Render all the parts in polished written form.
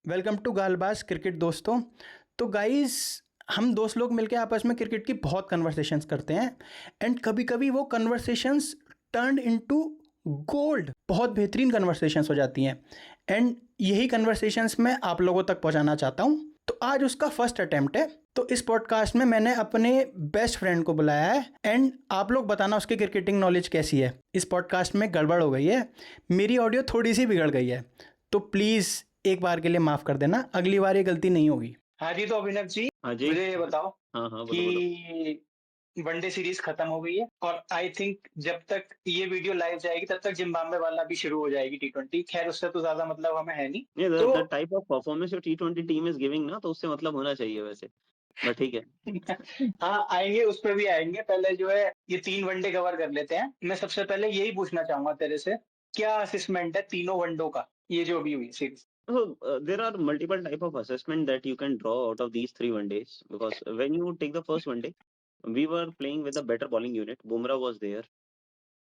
Welcome to गालबाज cricket दोस्तों। तो guys, हम दोस्त लोग मिलके आपस में क्रिकेट की बहुत कन्वर्सेशंस करते हैं एंड कभी कभी वो कन्वर्सेशंस टर्न इनटू गोल्ड, बहुत बेहतरीन कन्वर्सेशंस हो जाती हैं एंड यही कन्वर्सेशंस मैं आप लोगों तक पहुंचाना चाहता हूं। तो आज उसका फर्स्ट अटेम्प्ट है। तो इस पॉडकास्ट में मैंने अपने बेस्ट फ्रेंड को बुलाया है एंड आप लोग बताना उसकी क्रिकेटिंग नॉलेज कैसी है। इस पॉडकास्ट में गड़बड़ हो गई है, मेरी ऑडियो थोड़ी सी बिगड़ गई है, तो प्लीज़ एक बार के लिए माफ़ कर देना, अगली बार ये गलती नहीं होगी। हाँ जी, तो अभिनव जी, हाँ जी। मुझे ये बताओ हाँ, हाँ, बोलो, बोलो। कि वनडे सीरीज खत्म हो गई है और आई थिंक जब तक ये वीडियो लाइव जाएगी तब तक जिम्बाब्वे वाला भी शुरू हो जाएगी टी20। खैर उससे तो ज्यादा मतलब हमें है नहीं। नहीं, तो द टाइप ऑफ परफॉर्मेंस जो टी20 टीम इज़ गिविंग ना, तो उससे मतलब होना चाहिए वैसे, बट ठीक है। हाँ, आएंगे, उस पर भी आएंगे। पहले जो है ये 3 वनडे कवर कर लेते हैं। मैं सबसे पहले यही पूछना चाहूंगा तेरे से, क्या असेसमेंट है तीनों वनडों का, ये जो अभी हुई series? So, there are multiple type of assessment that you can draw out of these 3 one days, because when you take the first one day, we were playing with a better bowling unit. Bumrah was there,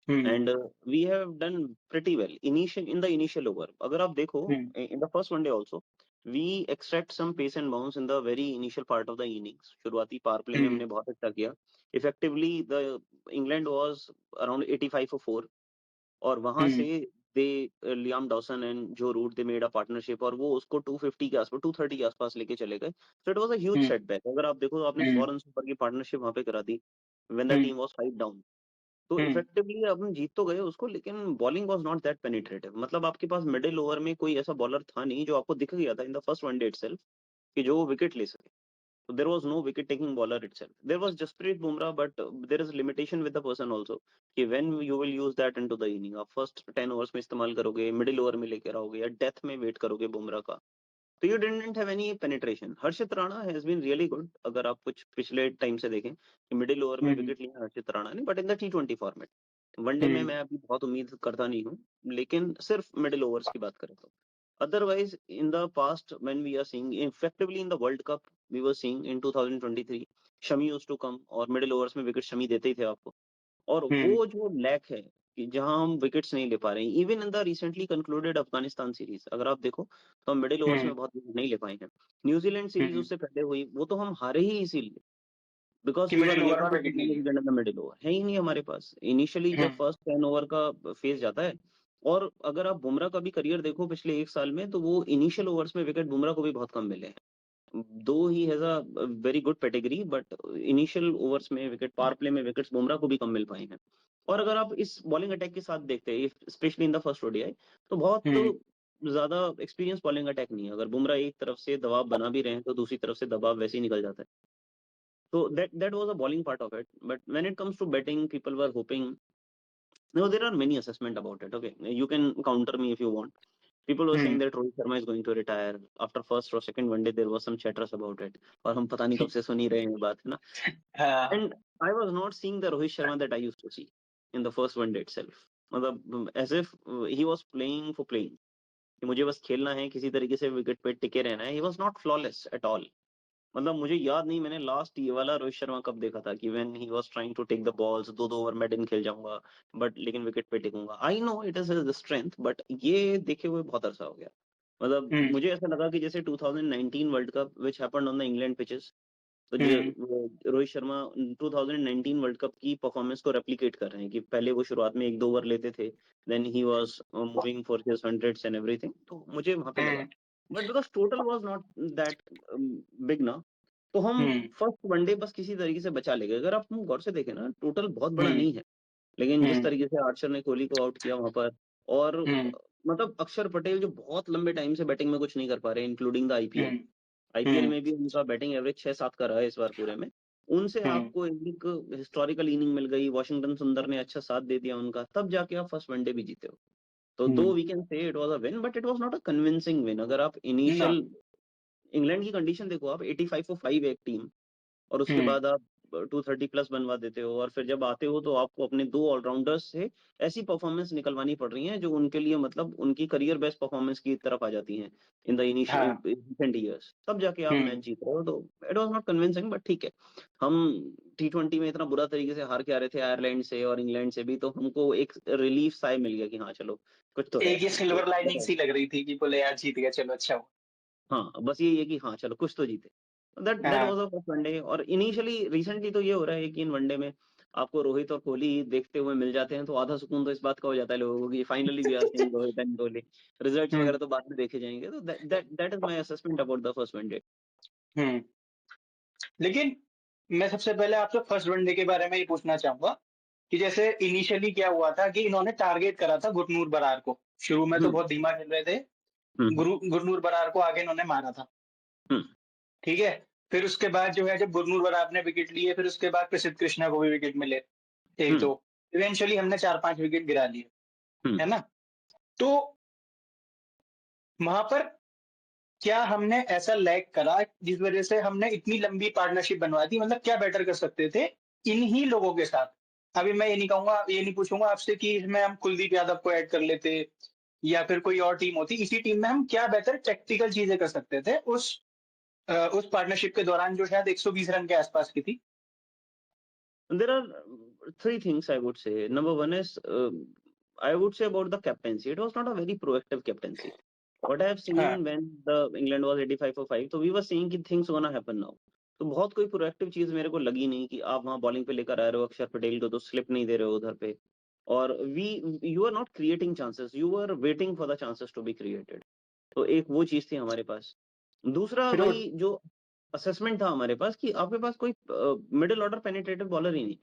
hmm. and we have done pretty well in the initial over. अगर आप देखो, हम्म। in the first one day also, we extract some pace and bounce in the very initial part of the innings. शुरुआती power play में हम्म। हमने बहुत अच्छा किया. Effectively, the England was around 85 for 4, और वहां हम्म। से they Liam Dawson and Joe Root they made a partnership, और वो उसको 250 के आसपास, 230 के आसपास लेके चले गए. So it was a huge hmm. Setback. अगर आप देखो तो आपने हम्म। 100 रन ऊपर की पार्टनरशिप वहां पे करा दी when the hmm. Team was 5 down. तो हम्म। इफेक्टिवली अब हम जीत तो गए उसको, लेकिन bowling was not that penetrative. मतलब आपके पास मिडिल ओवर में कोई ऐसा बॉलर था नहीं जो आपको दिख गया था इन द फर्स्ट वनडे इटसेल्फ कि जो विकेट ले सके. So there was no wicket-taking bowler itself. There was Jasprit Bumrah, but there is limitation with the person also. कि when you will use that into the inning, आप first 10 overs में इस्तेमाल करोगे, middle over में लेकर आओगे या death में wait करोगे बुमराह का. तो you didn't have any penetration. Harshit Rana has been really good. अगर आप कुछ पिछले टाइम से देखें कि मिडिल ओवर में हम्म। विकेट लिया हर्षित राणा ने, but in the T20 format. One day में हम्म। मैं अभी बहुत उम्मीद करता नहीं हूँ, लेकिन सिर्फ मिडिल ओवर्स की बात करें तो. Otherwise, in the past, when we are seeing, effectively in the World Cup, we were seeing in 2023, Shami used to come और मिडिल ओवर्स में विकेट शमी देते ही थे आपको. और हम्म। वो जो लैक है कि जहां हम विकेट्स नहीं ले पा रहे हैं, even in the recently concluded Afghanistan series अगर आप देखो तो हम मिडिल ओवर्स हम्म। में बहुत विकेट नहीं ले पाए हैं. न्यूजीलैंड सीरीज हम्म। उससे पहले हुई, वो तो हम हारे ही इसीलिए बिकॉज कि वी वर मिडिल ओवर में अनेबल टू विकेट नहीं डू लिए। The middle over. है ही नहीं हमारे पास इनिशियली जब हम्म। फर्स्ट 10 ओवर का फेज जाता है. और अगर आप बुमराह का भी करियर देखो पिछले एक साल में, तो वो इनिशियल ओवर्स में विकेट बुमराह को भी बहुत कम मिले हैं. दो he has a very good pedigree, but initial overs में विकेट, पावर प्ले में विकेट्स बुमराह को भी कम मिल पाए हैं. और अगर आप इस बॉलिंग अटैक के साथ देखते हैं, specially in the first ODI, तो बहुत हम्म। ज्यादा एक्सपीरियंस बॉलिंग अटैक नहीं है. अगर बुमराह एक तरफ से दबाव बना भी रहे हैं तो दूसरी तरफ से दबाव वैसे ही निकल जाता है. So that was a bowling part of it. But when it comes to betting, people were hoping. No, there are many assessment about it. Okay, you can counter me if you want. People were saying hmm. that Rohit Sharma is going to retire after first or second one day. There was some chatters about it. और हम पता नहीं कब से सुन ही रहे हैं ये बात, है ना? हाँ। And I was not seeing the Rohit Sharma that I used to see in the first one day itself. मतलब as if he was playing for playing. कि मुझे बस खेलना है, किसी तरीके से विकेट पे टिके रहना है. He was not flawless at all. मतलब मुझे याद नहीं मैंने लास्ट ये वाला रोहित शर्मा कब देखा था कि when he was trying to take the balls, दो दो ओवर मैं दिन खेल जाऊंगा बट लेकिन विकेट पे टिकूंगा. I know it is his strength, but ये देखे हुए बहुत अरसा हो गया. मतलब हम्म। मुझे ऐसा लगा कि जैसे 2019 world cup which happened on the England pitches, तो हम्म। रोहित शर्मा 2019 वर्ल्ड कप की परफॉर्मेंस को रेप्लिकेट कर रहे हैं कि पहले वो शुरुआत में एक दो ओवर लेते थे, then he was moving for his hundreds and everything. तो मुझे वहां पे लगा, hmm. But because total was not that big ना, तो हम हम्म। फर्स्ट वनडे बस किसी तरीके से बचा ले गए. अगर आप हम गौर से देखें ना, टोटल बहुत बड़ा हम्म। नहीं है, लेकिन जिस हम्म। तरीके से आर्चर ने कोहली को आउट किया वहां पर, और हम्म। मतलब अक्षर पटेल जो बहुत लंबे टाइम से बैटिंग में कुछ नहीं कर पा रहे, including the IPL. Hmm. IPL hmm. में भी उनका बैटिंग एवरेज 6-7 का रहा है इस बार पूरे में. उनसे हम्म। आपको एक हिस्टोरिकल इनिंग मिल गई, वॉशिंगटन सुंदर ने अच्छा साथ दे दिया उनका, तब जाके आप फर्स्ट वनडे भी जीते हो. तो दो hmm. We can say it was a win, but it was not a convincing win. अगर आप ना। इनिशियल इंग्लैंड की कंडीशन देखो, आप 85 फॉर 5 एक टीम, और उसके हम्म। बाद आप 230 प्लस बनवा देते हो, और फिर जब आते हो तो आपको अपने दो ऑलराउंडर्स से ऐसी परफॉर्मेंस निकलवानी पड़ रही है जो उनके लिए मतलब उनकी करियर बेस्ट परफॉर्मेंस की तरफ आ जाती हैं इन द इनिशियल हाँ। Recent years. तब जाके आप हम्म। मैच जीत रहे हो. तो it was not convincing, but ठीक है. हम टी20 में इतना बुरा तरीके से हार के आ रहे थे आयरलैंड से और इंग्लैंड से भी, तो हमको एक रिलीफ साय मिल गया कि हाँ चलो कुछ तो है एक ये यार. सिल्वर लाइनिंग सी लग रही थी कि बोले यार जीत गया, चलो अच्छा हुआ। हाँ, बस यही है कि हाँ, चलो कुछ तो जीते। दैट दैट हाँ। Was a first one day. और इनिशियली रिसेंटली तो ये हो रहा है कि इन वनडे में आपको रोहित और कोहली देखते हुए मिल जाते हैं, तो आधा सुकून तो इस बात का हो जाता है लोगों को कि finally we are seeing Rohit and Kohli. Results hmm, वगैरह तो बाद में देखे जाएँगे। तो that is my assessment about the first one day. Hmm. लेकिन मैं सबसे पहले आपसे फर्स्ट वनडे के बारे में ये पूछना चाहूँगा कि जैसे इनिशियली क्या हुआ था कि इन्होंने टारगेट करा था गुरनूर बरार को। शुरू में तो हुँ, बहुत धीमा खेल रहे थे। हुँ, हुँ, गुरनूर बरार को आगे इन्होंने मारा था, हुँ, ठीक है? फिर उसके बाद जो है जब गुरनूर बरार ने विकेट लिए, फिर उसके बाद प्रसिद्ध कृष्णा को भी विकेट मिले, हुँ, 1-2। इवेंचुअली हमने 4-5 विकेट गिरा लिए, हुँ। है ना? तो वहाँ पर क्या हमने ऐसा लैग करा जिस वज़ह से हमने इतनी लंबी पार्टनरशिप बनवा दी? मतलब क्या बेटर कर सकते थे इन्हीं लोगों के साथ? अभी मैं ये नहीं कहूँगा, ये नहीं पूछूँगा आपसे कि इसमें हम कुलदीप यादव को ऐड कर लेते या फिर कोई और टीम होती। इसी टीम में हम क्या बेहतर टैक्टिकल चीज़ें कर सकते थे उस पार्टनरशिप के दौरान जो शायद 120 रन के आस-पास की थी? There are three things I would say. Number one is, I would say about the captaincy. It was not a very proactive captaincy. What I have हाँ, seen when the England was 85 for 5, तो we were seeing कि things gonna happen now. तो बहुत कोई proactive चीज मेरे को लगी नहीं कि आप वहां बॉलिंग पे लेकर आ रहे हो अक्षर पटेल को, तो स्लिप नहीं दे रहे हो उधर पे। और we you are not creating chances, you are waiting for the chances to be created. तो एक वो चीज थी हमारे पास। दूसरा फिर वो वही जो असेसमेंट था हमारे पास कि आपके पास कोई मिडिल ऑर्डर पेनिट्रेटिव बॉलर ही नहीं।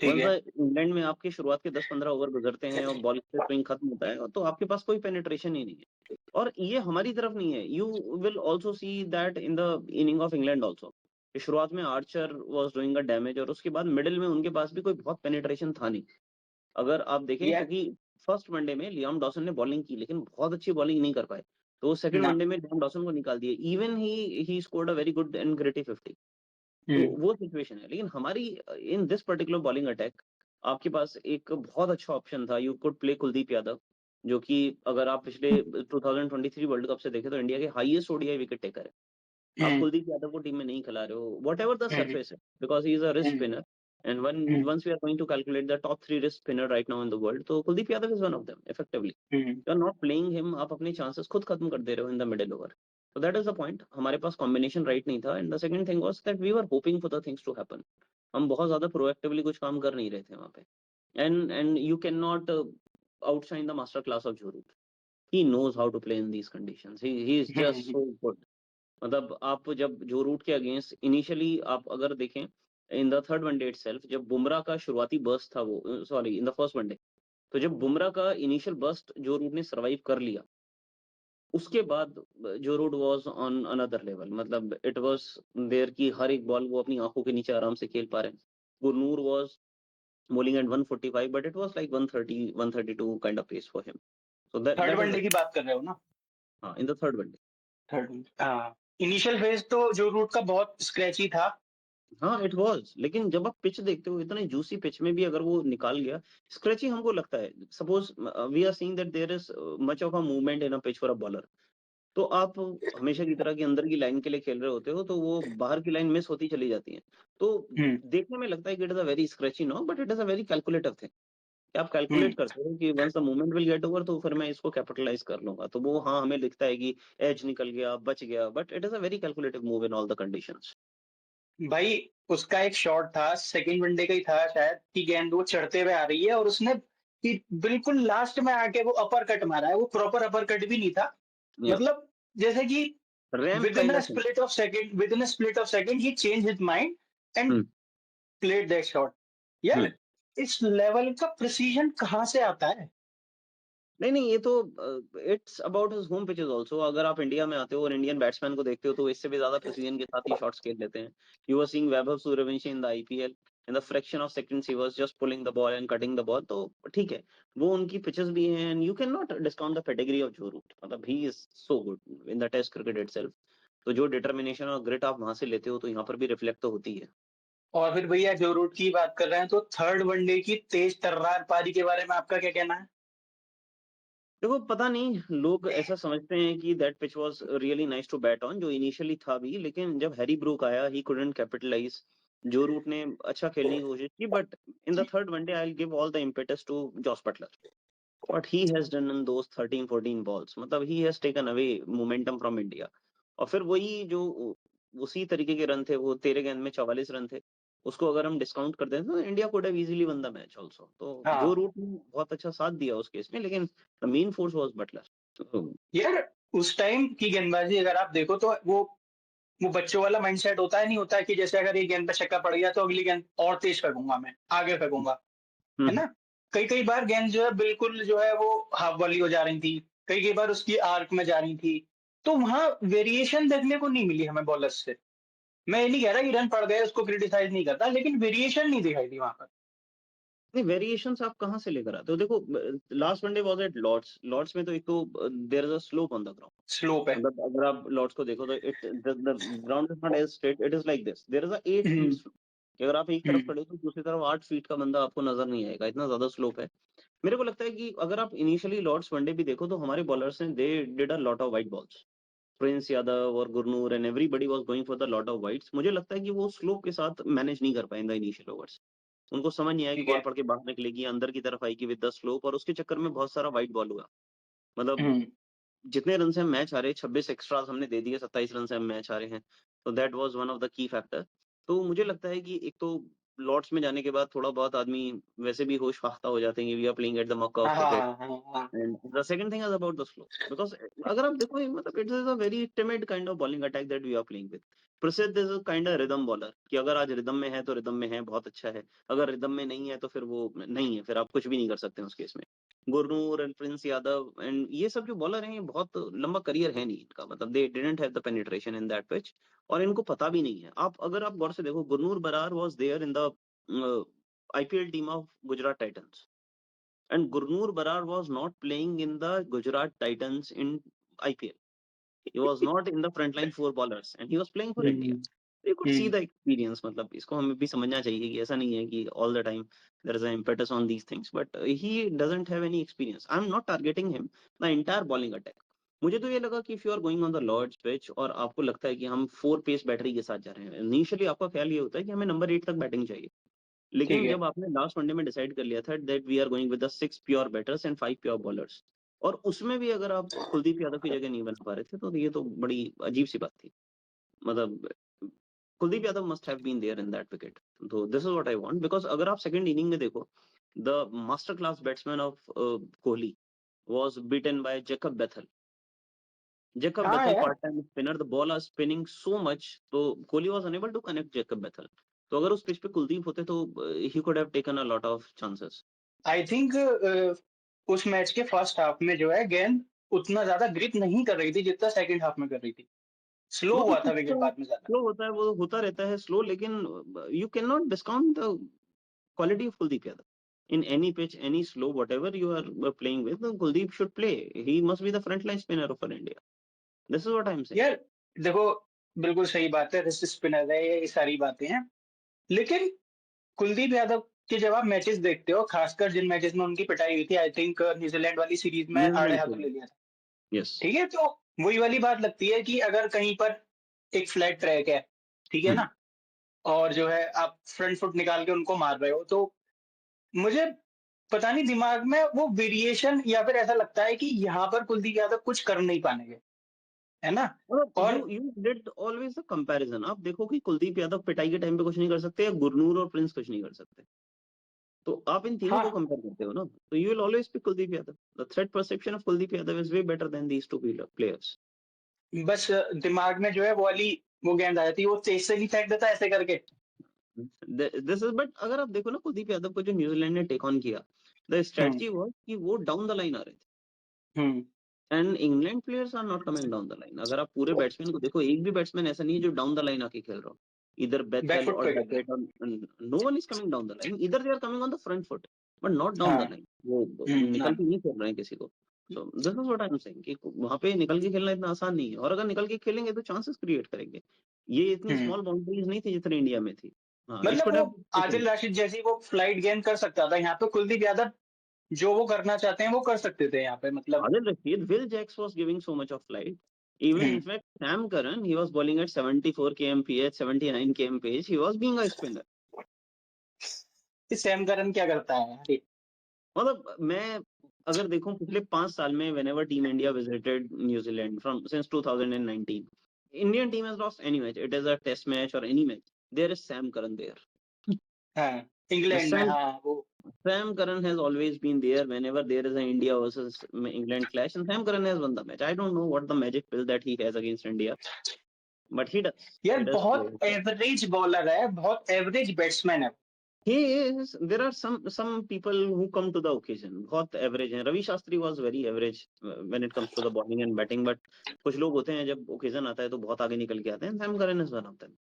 ठीक वंस है। इंग्लैंड में आपके शुरुआत के 10-15 ओवर गुजरते हैं और बॉल से स्विंग खत्म होता है, तो आपके पास कोई पेनिट्रेशन ही नहीं है। और ये हमारी तरफ नहीं है। You will also see that in the inning of England also. शुरुआत में Archer was doing a damage और उसके बाद मिडिल में उनके पास भी कोई बहुत पेनिट्रेशन था नहीं। अगर आप देखें, या क्योंकि फर्स्ट वनडे में लियाम डॉसन ने बॉलिंग की लेकिन बहुत अच्छी बॉलिंग नहीं कर पाए। तो सेकंड ना। वनडे में लियाम डॉसन को निकाल दिए। Even he scored a very good and gritty 50। तो हुँ, वो सिचुएशन है। लेकिन हमारी in this particular bowling attack आपके पास एक बहुत अच्छा ऑप्शन था। You could play Kuldeep Yadav, जो कि अगर आप पिछले 2023 वर्ल्ड कप से देखें तो इंडिया के हाईएस्ट ओडीआई विकेट टेकर है। आप हुँ, कुलदीप यादव को टीम में नहीं खिला रहे हो, whatever the hmm, hmm, surface है, because he is a wrist hmm, spinner. And one hmm, once we are going to calculate the top 3 wrist spinner right now in the world, तो Kuldeep Yadav is one of them effectively. Hmm. You are not playing him, आप अपने chances खुद खत्म कर दे रहे हो in the middle over. So that is the point। हमारे पास कॉम्बिनेशन राइट नहीं था। And the second thing was that we were hoping for the things to happen. हम बहुत ज्यादा प्रोएक्टिवली कुछ काम कर नहीं रहे थे वहां पे। And you can not outshine the master class of Joe Root. He knows how to play in these conditions. He is hmm, just hmm. So good. मतलब आप जब जो रूट के अगेंस्ट इनिशियली आप अगर देखें in the third one day itself, जब बुमराह का शुरुआती बर्स्ट था, वो sorry in the first one day, तो जब बुमराह का इनिशियल बर्स्ट जो रूट ने सर्वाइव कर लिया, उसके बाद Joe Root was on another level. मतलब इट वाज देयर कि हर एक बॉल वो अपनी आंखों के नीचे आराम से खेल पा रहे हैं। Gurnoor was bowling at 145, but it was like 130 132 kind of pace for him। So third that is one day the की बात कर रहे हो ना? हाँ, in the third one। Third हाँ, इनिशियल फेज़ तो जो रूट का बहुत स्क्रैची था। हाँ, इट वाज़। लेकिन जब आप पिच देखते हो इतने जूसी पिच में भी अगर वो निकाल गया, स्क्रैची हमको लगता है। Suppose we are seeing that there is much of a movement in a pitch for a bowler. तो आप हमेशा की तरह की अंदर की लाइन के लिए खेल रहे होते हो, तो वो बाहर की लाइन मिस होती चली जाती है। तो हुँ, देखने में लगता है कि it is a very scratchy knock, but it is a very calculative thing. कि आप कैलकुलेट हुँ। करते हो कि once the moment will get over, तो फिर मैं इसको कैपिटलाइज़ कर लूँगा। तो वो हाँ, हमें दिखता है कि एज निकल गया, बच गया, but it is a very calculative move in all the conditions. भाई उसका एक शॉट था, सेकंड वनडे का ही था शायद कि गेंद वो चढ़ते हुए आ रही है और उसने कि बिल्कुल लास्ट में आके वो अपर कट मारा है, वो प्रॉपर अपर कट भी नहीं था। या मतलब जैसे कि ramp kind of thing. Within a split of second he changed his mind and hmm, played that shot. Hmm. यार इस लेवल का प्रिसिजन कहाँ से आता है? नहीं, नहीं, ये तो it's about his home pitches also. अगर आप इंडिया में आते हो और इंडियन बैट्समैन को देखते हो, तो वो इससे भी ज़्यादा प्रिसिजन के साथ ही शॉट्स खेल लेते हैं। You are seeing Vaibhav Suryavanshi in the IPL, in the fraction of seconds he was just pulling the ball and cutting the ball. तो ठीक है, वो उनकी पिचेज़ भी हैं and you can not discount the pedigree of Joe Root. मतलब he is so good in the test cricket itself. तो जो डिटर्मिनेशन और ग्रिट आप वहाँ से लेते हो, तो यहाँ पर भी रिफ्लेक्ट तो होती है। और फिर भैया जो रूट की बात कर रहे हैं तो थर्ड वनडे की तेज तर्रार पारी के बारे में आपका क्या कहना है? देखो, पता नहीं लोग ऐसा समझते हैं कि that pitch was really nice to bat on, जो इनिशियली था भी, लेकिन जब हैरी ब्रूक आया he couldn't capitalise. Joe Root ने अच्छा खेलने की कोशिश की, but in the third one day I will give all the impetus to Jos Buttler. What he has done in those 13-14 balls, मतलब he has taken away momentum from India. और फिर वही जो उसी तरीके के रन थे, वो 13 गेंद में 44 रन थे। उसको अगर हम डिस्काउंट कर दें तो India could have easily one the match also. तो जो हाँ रूट ने बहुत अच्छा साथ दिया उस केस में, लेकिन the main force was Buttler. तो यार, उस टाइम की गेंदबाजी अगर आप देखो तो वो बच्चों वाला माइंडसेट होता है, नहीं होता है कि जैसे अगर ये गेंद पे छक्का पड़ गया तो अगली गेंद और तेज फेंकूंगा, मैं आगे फेंकूंगा, हुँ, है हुँ। ना? कई कई बार गेंद जो है बिल्कुल जो है वो हाफ वॉली हो जा रही थी, कई कई बार उसकी आर्क में जा रही थी, तो वहां वेरिएशन देखने को नहीं मिली हमें बॉलर्स से। मैं ये नहीं कह रहा कि रन पड़ गए उसको क्रिटिसाइज नहीं करता, लेकिन वेरिएशन नहीं दिखाई दी वहां पर। नहीं, वेरिएशंस आप कहाँ से लेकर आते हो? देखो, last one day was at Lord's. Lord's में तो एक तो there is a slope on the ground. Slope है। मतलब अगर आप लॉर्ड्स को देखो तो the ground is not as straight, it is like this. There is a 8 feet hmm, slope. कि अगर आप एक तरफ हम्म, खड़े हो तो दूसरी तरफ 8 फीट का बंदा आपको नज़र नहीं आएगा, इतना ज़्यादा स्लोप है। मेरे को लगता है कि अगर आप इनिशियली लॉर्ड्स वनडे भी देखो तो हमारे बॉलर्स ने they did a lot of wide balls. Prince Yadav और Gurnoor and everybody was going for the lot of wides. मुझे लगता है कि वो स्लोप के साथ मैनेज नहीं कर पाए इन द इनिशियल ओवर्स। उनको समझ नहीं आया कि ठीक बॉल है। पड़ के बाहर निकलेगी, अंदर की तरफ आएगी विद द स्लोप, और उसके चक्कर में बहुत सारा व्हाइट बॉल हुआ। मतलब हम्म, जितने रन से हम मैच हारे, 26 एक्स्ट्रास हमने दे दिए, 27 रन से हम मैच हारे हैं। तो that was one of the key factor. तो मुझे लगता है कि एक तो लॉर्ड्स में जाने के बाद थोड़ा बहुत आदमी वैसे भी होश-फाख्ता हो जाते हैं कि we are playing at the Mecca हाँ ऑफ हाँ क्रिकेट। हाँ हाँ हाँ। And the second thing is about the slow, because अगर आप देखो ये मतलब it is a very timid kind of bowling attack that we are playing with. Prasidh is a kind of rhythm bowler कि अगर आज रिदम में है तो रिदम में है, बहुत अच्छा है। अगर रिदम में नहीं है तो फिर वो नहीं है, फिर आप कुछ भी नहीं कर सकते हैं उस केस में। Gurnoor and Prince Yadav and ये सब जो बॉलर हैं, ये बहुत लंबा करियर है नहीं इनका, मतलब they didn't have the penetration in that pitch, और इनको पता भी नहीं है। आप गौर से देखो, Gurnoor Brar was there in the IPL team of Gujarat titans. And Gurnoor Barar was not playing in the Gujarat Titans in IPL. He was not in the frontline four ballers and he was playing for India. Hmm, You could see hmm, the experience. मतलब इसको हमें भी समझना चाहिए कि ऐसा नहीं है कि all the time there is an impetus on these things, but he doesn't have any experience. I'm not targeting him, the entire bowling attack. मुझे तो ये लगा कि if you are going on the Lord's pitch और आपको लगता है कि हम 4 पेस बैटरी के साथ जा रहे हैं, इनिशियली आपका ख्याल ये होता है कि हमें नंबर 8 तक बैटिंग चाहिए। ठीक लेकिन है। जब आपने लास्ट वनडे में डिसाइड कर लिया था that we are going with the 6 pure batters and 5 pure bowlers, और उसमें भी अगर आप कुलदीप यादव की जगह नहीं बना पा रहे थे, तो ये तो बड़ी अजीब-सी बात थी। मतलब Kuldeep Yadav must have been there in that wicket. तो this is what I want, because अगर आप सेकंड इनिंग में देखो, the master class batsman of Kohli was beaten by Jacob Bethell. Jacob हाँ बेथल यार, part time spinner, the ball are spinning so much, तो Kohli was unable to connect Jacob Bethell. तो अगर उस पिच पे कुलदीप होते तो he could have taken a lot of chances. I think उस मैच के फर्स्ट हाफ में जो है गेंद उतना ज्यादा ग्रिप नहीं कर रही थी जितना सेकंड हाफ में कर रही थी। स्लो वो तो हुआ था पिच विकेट तो बाद में ज्यादा। स्लो होता है, वो होता रहता है स्लो, लेकिन you can not discount the quality of Kuldeep Yadav. In any pitch, any slow, whatever you are playing with, Kuldeep should play. He must be the frontline spinner for India. This is what I'm saying. यार देखो, बिल्कुल सही बात है, wrist spinner है, ये सारी बातें हैं, लेकिन कुलदीप यादव के जब आप मैचेस देखते हो, खासकर जिन मैचेस में उनकी पिटाई हुई थी, आई थिंक न्यूजीलैंड वाली सीरीज में आड़े न्यूजीलैंड के हाथों ले लिए, लिया था। yes. ठीक है, तो वही वाली बात लगती है कि अगर कहीं पर एक फ्लैट ट्रैक है, ठीक है हम्म। ना, और जो है आप फ्रंट फुट निकाल के उनको मार रहे हो, तो मुझे पता नहीं दिमाग में वो वेरिएशन या फिर ऐसा लगता है कि यहाँ पर कुलदीप यादव कुछ कर नहीं पाएंगे, है ना? मतलब और you you did always a comparison. आप देखो कि कुलदीप यादव पिटाई के टाइम पे कुछ नहीं कर सकते, या गुरनूर और प्रिंस कुछ नहीं कर सकते, तो आप इन तीनों को हाँ, कंपेयर करते हो ना, तो you will always pick Kuldeep Yadav. The threat perception of Kuldeep Yadav is way better than these two players. बस दिमाग में जो है वो वाली वो गेंद आ जाती है, वो तेज से नहीं फेंक देता ऐसे करके। दिस इज, बट अगर आप देखो ना कुलदीप यादव को जो न्यूजीलैंड ने टेक ऑन किया, द हुँ, स्ट्रेटजी वाज कि वो डाउन द लाइन आ रहे थे, hmm, and England players are not coming down the line. अगर आप पूरे बैट्समैन को देखो, एक भी बैट्समैन ऐसा नहीं है जो डाउन द लाइन आके खेल रहा हो। इधर बैक बेथल फुट और पे खेलते हैं। Duckett, no one is coming down the line, इधर they are coming on the front foot, but not down the हाँ, लाइन। वो हाँ, निकल के नहीं खेल रहे हैं किसी को। So this is what I am saying कि वहां पे निकल के खेलना इतना आसान नहीं है, और अगर निकल के खेलेंगे तो चांसेस क्रिएट करेंगे। ये इतनी हुँ। स्मॉल बाउंड्रीज नहीं थी जितनी इंडिया में थी। हाँ, इट मतलब कुड वो हैव। आदिल राशिद जैसी वो फ्लाइट गेंद कर सकता था, यहाँ पे कुलदीप यादव जो वो करना चाहते हैं वो कर सकते थे यहाँ पे, मतलब। Adil Rashid, Will Jacks was giving so much of flight. Even hmm, in fact, Sam Curran, he was bowling at 74 kmph, 79 kmph. He was being a spinner. कि सैम करन क्या करता है यार ये? मतलब मैं अगर देखूं पिछले 5 साल में, whenever Team India visited New Zealand from since 2019, Indian team has lost any match. It is a test match or any match. There is Sam Curran there. हाँ, The इंग्लैंड में, Sam हाँ वो Sam Curran has always been there whenever there is an India versus England clash, and Sam Curran has won the match. I don't know what the magic pill that he has against India, but he does. यार He does play. बहुत average bowler है, बहुत average batsman है। He is. There are some people who come to the occasion. बहुत average हैं. Ravi Shastri was very average when it comes to the bowling and batting, but कुछ लोग होते हैं जब occasion आता है तो बहुत आगे निकल के आते हैं. Sam Curran is one of them.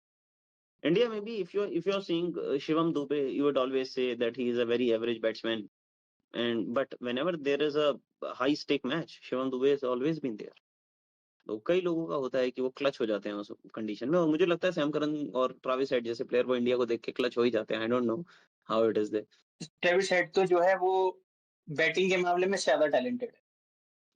India, maybe if you're seeing Shivam Dube, you would always say that he is a very average batsman. But whenever there is a high stake match, Shivam Dube has always been there. तो कई लोगों का होता है कि वो clutch हो जाते हैं उस कंडीशन में, और मुझे लगता है सैम करन और ट्रेविस हेड जैसे प्लेयर वो इंडिया को देख के क्लच हो ही जाते हैं. आई don't know how it is they. Travis head तो जो है वो बैटिंग के मामले में ज्यादा टैलेंटेड है।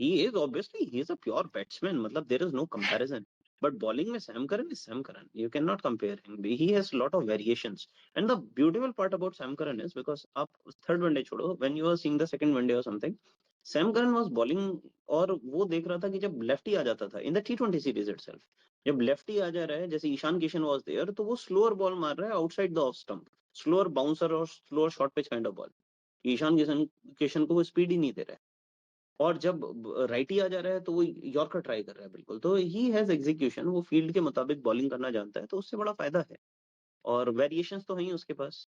He is obviously, he is a pure batsman. मतलब there is no comparison. But bowling में Sam Curran is Sam Curran. You cannot compare him. He has a lot of variations. And the beautiful part about Sam Curran is because आप third one day छोड़ो, when you were seeing the second one day or something, Sam Curran was bowling और वो देख रहा था कि जब lefty आ जाता था in the T20 series itself, जब लेफ्टी आ जा रहा है जैसे ईशान किशन was there, तो वो स्लोअर बॉल मार रहा है outside the off stump, slower bouncer और slower short pitch kind of ball. Ishan Kishan को वो स्पीड ही नहीं दे रहा है, और जब राइटी आ जा रहा है तो वो यॉर्कर ट्राई कर रहा है बिल्कुल. तो ही हैज एग्जीक्यूशन, वो फील्ड के मुताबिक बॉलिंग करना जानता है, तो उससे बड़ा फायदा है. और वेरिएशंस तो हैं उसके पास.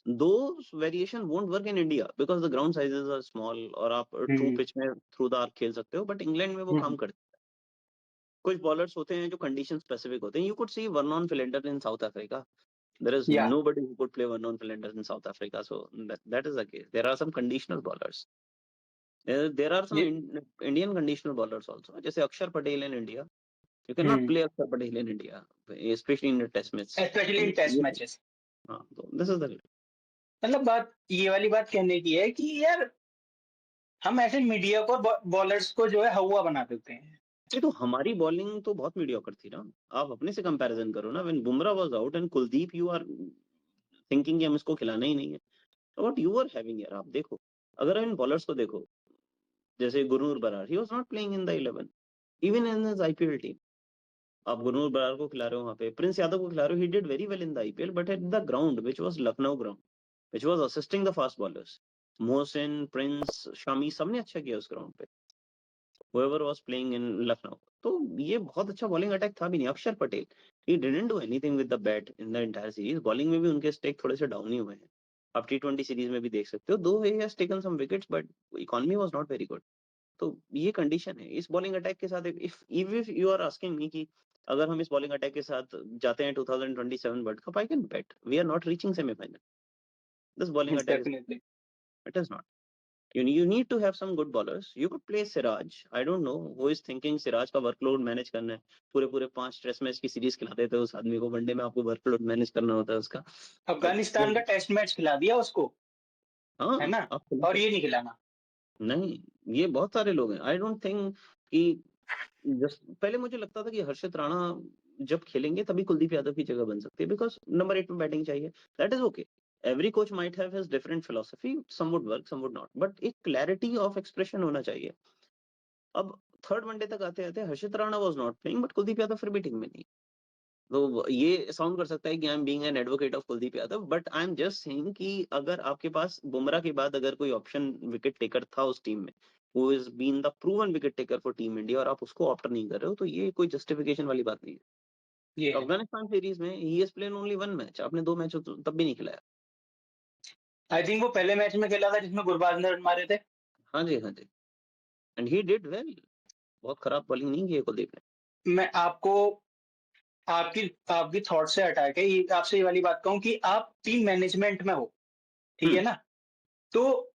दो variation won't work in India because the ground sizes are small, और आप ट्रू पिच में थ्रू द आर्क खेल सकते हो, बट इंग्लैंड में वो काम करते हैं. कुछ बॉलर्स होते हैं जो कंडीशन स्पेसिफिक होते हैं. You could see Vernon Philander in south Africa. There is या nobody who could play Vernon Fernandez in South Africa, so that is the case. There are some conditional bowlers. There are some ये Indian conditional bowlers also. जैसे अक्षर Patel in India. You cannot play Akshar Patel in India, especially in the test match. Especially in test matches. हाँ, तो this is the. मतलब बात ये वाली बात कहने की है कि यार हम ऐसे मीडिया को बॉलर्स को जो है हवा बना देते हैं। ये तो हमारी बॉलिंग तो बहुत मीडियोकर थी ना. आप अपने से कंपैरिजन करो ना. When Bumrah was out and Kuldeep, you are thinking कि हम इसको खिलाना ही नहीं है. What you are having यार, आप देखो. अगर इन बॉलर्स को देखो, जैसे Gurnoor Brar, he was not playing in the 11, even in his IPL team. आप गुरनूर बरार को खिला रहे हो, वहां पे प्रिंस यादव को खिला रहे हो. He did very well in the IPL, but at the ground, which was Lucknow ground, which was assisting the fast bowlers, Mohsin, Prince, Shami, सबने अच्छा किया उस ग्राउंड पे. whoever was playing in Lucknow. तो ये बहुत अच्छा बॉलिंग अटैक था भी नहीं. अक्षर Patel, he didn't do anything with the bat in the entire series. Bowling में भी उनके स्टेक थोड़े से डाउन ही हुए हैं. आप T20 सीरीज में भी देख सकते हो. दो he has taken some wickets, but economy was not very good. तो ये कंडीशन है इस बॉलिंग अटैक के साथ. If you are asking me कि अगर हम इस बॉलिंग अटैक के साथ जाते हैं 2027 world cup, I can bet we are not reaching semifinal. This bowling attack is, definitely. It is not. You need to have some good bowlers. You could play Siraj. I don't know who is thinking Siraj का workload manage करना है. पूरे 5 test match की series खिला देते हैं उस आदमी को. वनडे में आपको वर्कलोड मैनेज करना होता है उसका. अफगानिस्तान का टेस्ट मैच खिला दिया उसको, हाँ, है ना, आप और ये नहीं खिलाना। नहीं, ये बहुत सारे लोग हैं. आई डोंट थिंक कि पहले मुझे लगता था कि हर्षित राणा जब खेलेंगे तभी कुलदीप यादव की जगह बन सकती है, बिकॉज नंबर 8 में बैटिंग चाहिए. That is okay. Every coach might have his different philosophy. Some would work, some would not, but एक क्लैरिटी ऑफ एक्सप्रेशन होना चाहिए. अब थर्ड वनडे तक आते आते Harshit Rana was not playing, but Kuldeep Yadav फिर भी टीम में नहीं. तो ये साउंड कर सकता है कि I am being an advocate of Kuldeep Yadav, but I am just saying कि अगर आपके पास बुमराह के बाद अगर कोई ऑप्शन विकेट टेकर था उस टीम में, who has been the proven wicket taker for team India, और आप उसको ऑप्ट नहीं कर रहे हो, तो ये कोई जस्टिफिकेशन वाली बात नहीं है. ये तो है। अफगानिस्तान सीरीज में he has played only 1 match. आपने 2 मैच तब भी नहीं खिलाया. आई थिंक वो पहले मैच में खेला था जिसमें गुरबाज ने रन मारे थे। हाँ जी, हाँ जी. And he did well. बहुत खराब बॉलिंग नहीं की है कुलदीप ने. मैं आपको आपकी आपकी थॉट से हटा के आपसे ये वाली बात कहूँ कि आप टीम मैनेजमेंट में हो, ठीक है ना, तो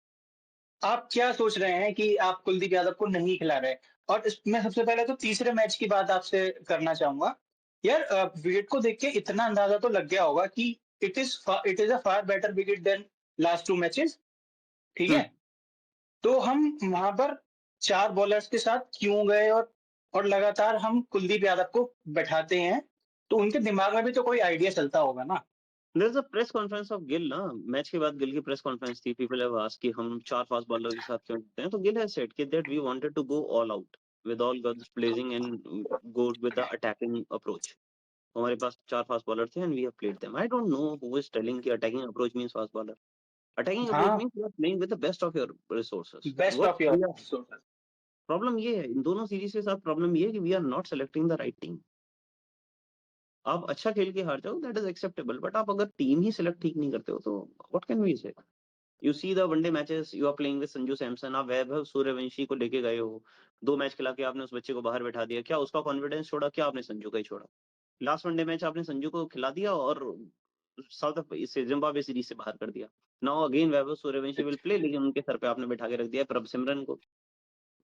आप क्या सोच रहे हैं कि आप कुलदीप यादव को नहीं खिला रहे? और मैं सबसे पहले तो तीसरे मैच की बात आपसे करना चाहूंगा। यार विकेट को देख के इतना अंदाजा तो लग गया होगा कि it is a far better wicket than last 2 matches, ठीक है? तो हम वहां पर 4 बॉलर्स के साथ क्यों गए, और लगातार हम कुलदीप यादव को बैठाते हैं, तो उनके दिमाग में भी तो कोई आइडिया चलता होगा ना। There's a press conference of Gill ना. मैच के बाद गिल की प्रेस कॉन्फ्रेंस थी. पीपल हैव आस्क्ड कि हम 4 फास्ट बॉलर के साथ क्यों खेलते हैं, तो गिल हैज सेड कि that we wanted to go all out. with all guns blazing and go with the attacking approach. हमारे पास 4 फास्ट बॉलर थे and we have played them. I don't know who is telling कि attacking approach means fast bowler. Attacking approach हाँ, means you are playing with the best of your resources. Best What of your we are resources. Problem ये है, इन दोनों series के साथ problem ये है कि we are not selecting the right team. आप अच्छा खेल के हार जाओ दैट इज एक्सेप्टेबल, बट आप अगर टीम ही सिलेक्ट ठीक नहीं करते हो तो what can we say? You see the one day matches, you are playing with Sanju Samson, आप वैभव सूर्यवंशी को लेके गए हो, 2 मैच खिला के आपने उस बच्चे को बाहर बैठा दिया, क्या उसका कॉन्फिडेंस छोड़ा? क्या आपने संजू का ही छोड़ा? लास्ट वनडे मैच आपने संजू को खिला दिया और इससे जिम्बाब्वे सीरीज से बाहर कर दिया। Now again Vaibhav Suryavanshi will play, लेकिन उनके सर पे आपने बैठा के रख दिया प्रभ सिमरन को।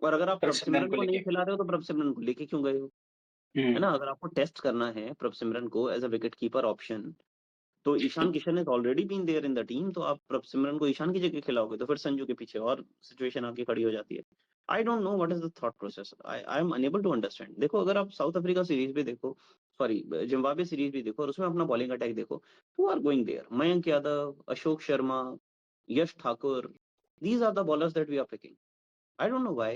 और अगर आप प्रभ प्रसिमरन सिमरन को को नहीं लेके। खिला रहे हो तो प्रभ सिमरन को लेके क्यों गए हो? है ना? अगर आपको टेस्ट करना है प्रभ सिमरन को as a wicket keeper option, तो Ishan Kishan is already been there in the team, तो आप प्रभ सिमरन को ईशान की जगह खिलाओगे तो फिर संजू के पीछे और सिचुएशन आपकी खड़ी हो जाती है। I don't know what is the thought process, I am unable to understand. देखो अगर आप साउथ अफ्रीका सीरीज भी देखो, सॉरी जिम्बाब्वे सीरीज भी देखो और उसमें अपना बॉलिंग अटैक देखो, who are going there? Mayank Yadav, Ashok Sharma, Yash Thakur, these are the bowlers that we are picking. I don't know why.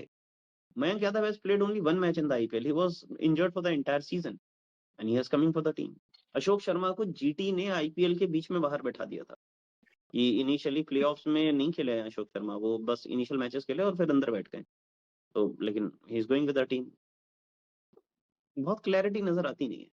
Mayank Yadav has played only one match in the IPL. He was injured for the entire season and he is coming for the team. Ashok Sharma को GT ने IPL के बीच में बाहर बैठा दिया था। ये initially playoffs में नहीं खेले हैं अशोक शर्मा, वो बस इनिशियल मैचेस खेले और फिर अंदर बैठ गए। तो लेकिन he is going with the team. बहुत क्लैरिटी नजर आती नहीं है।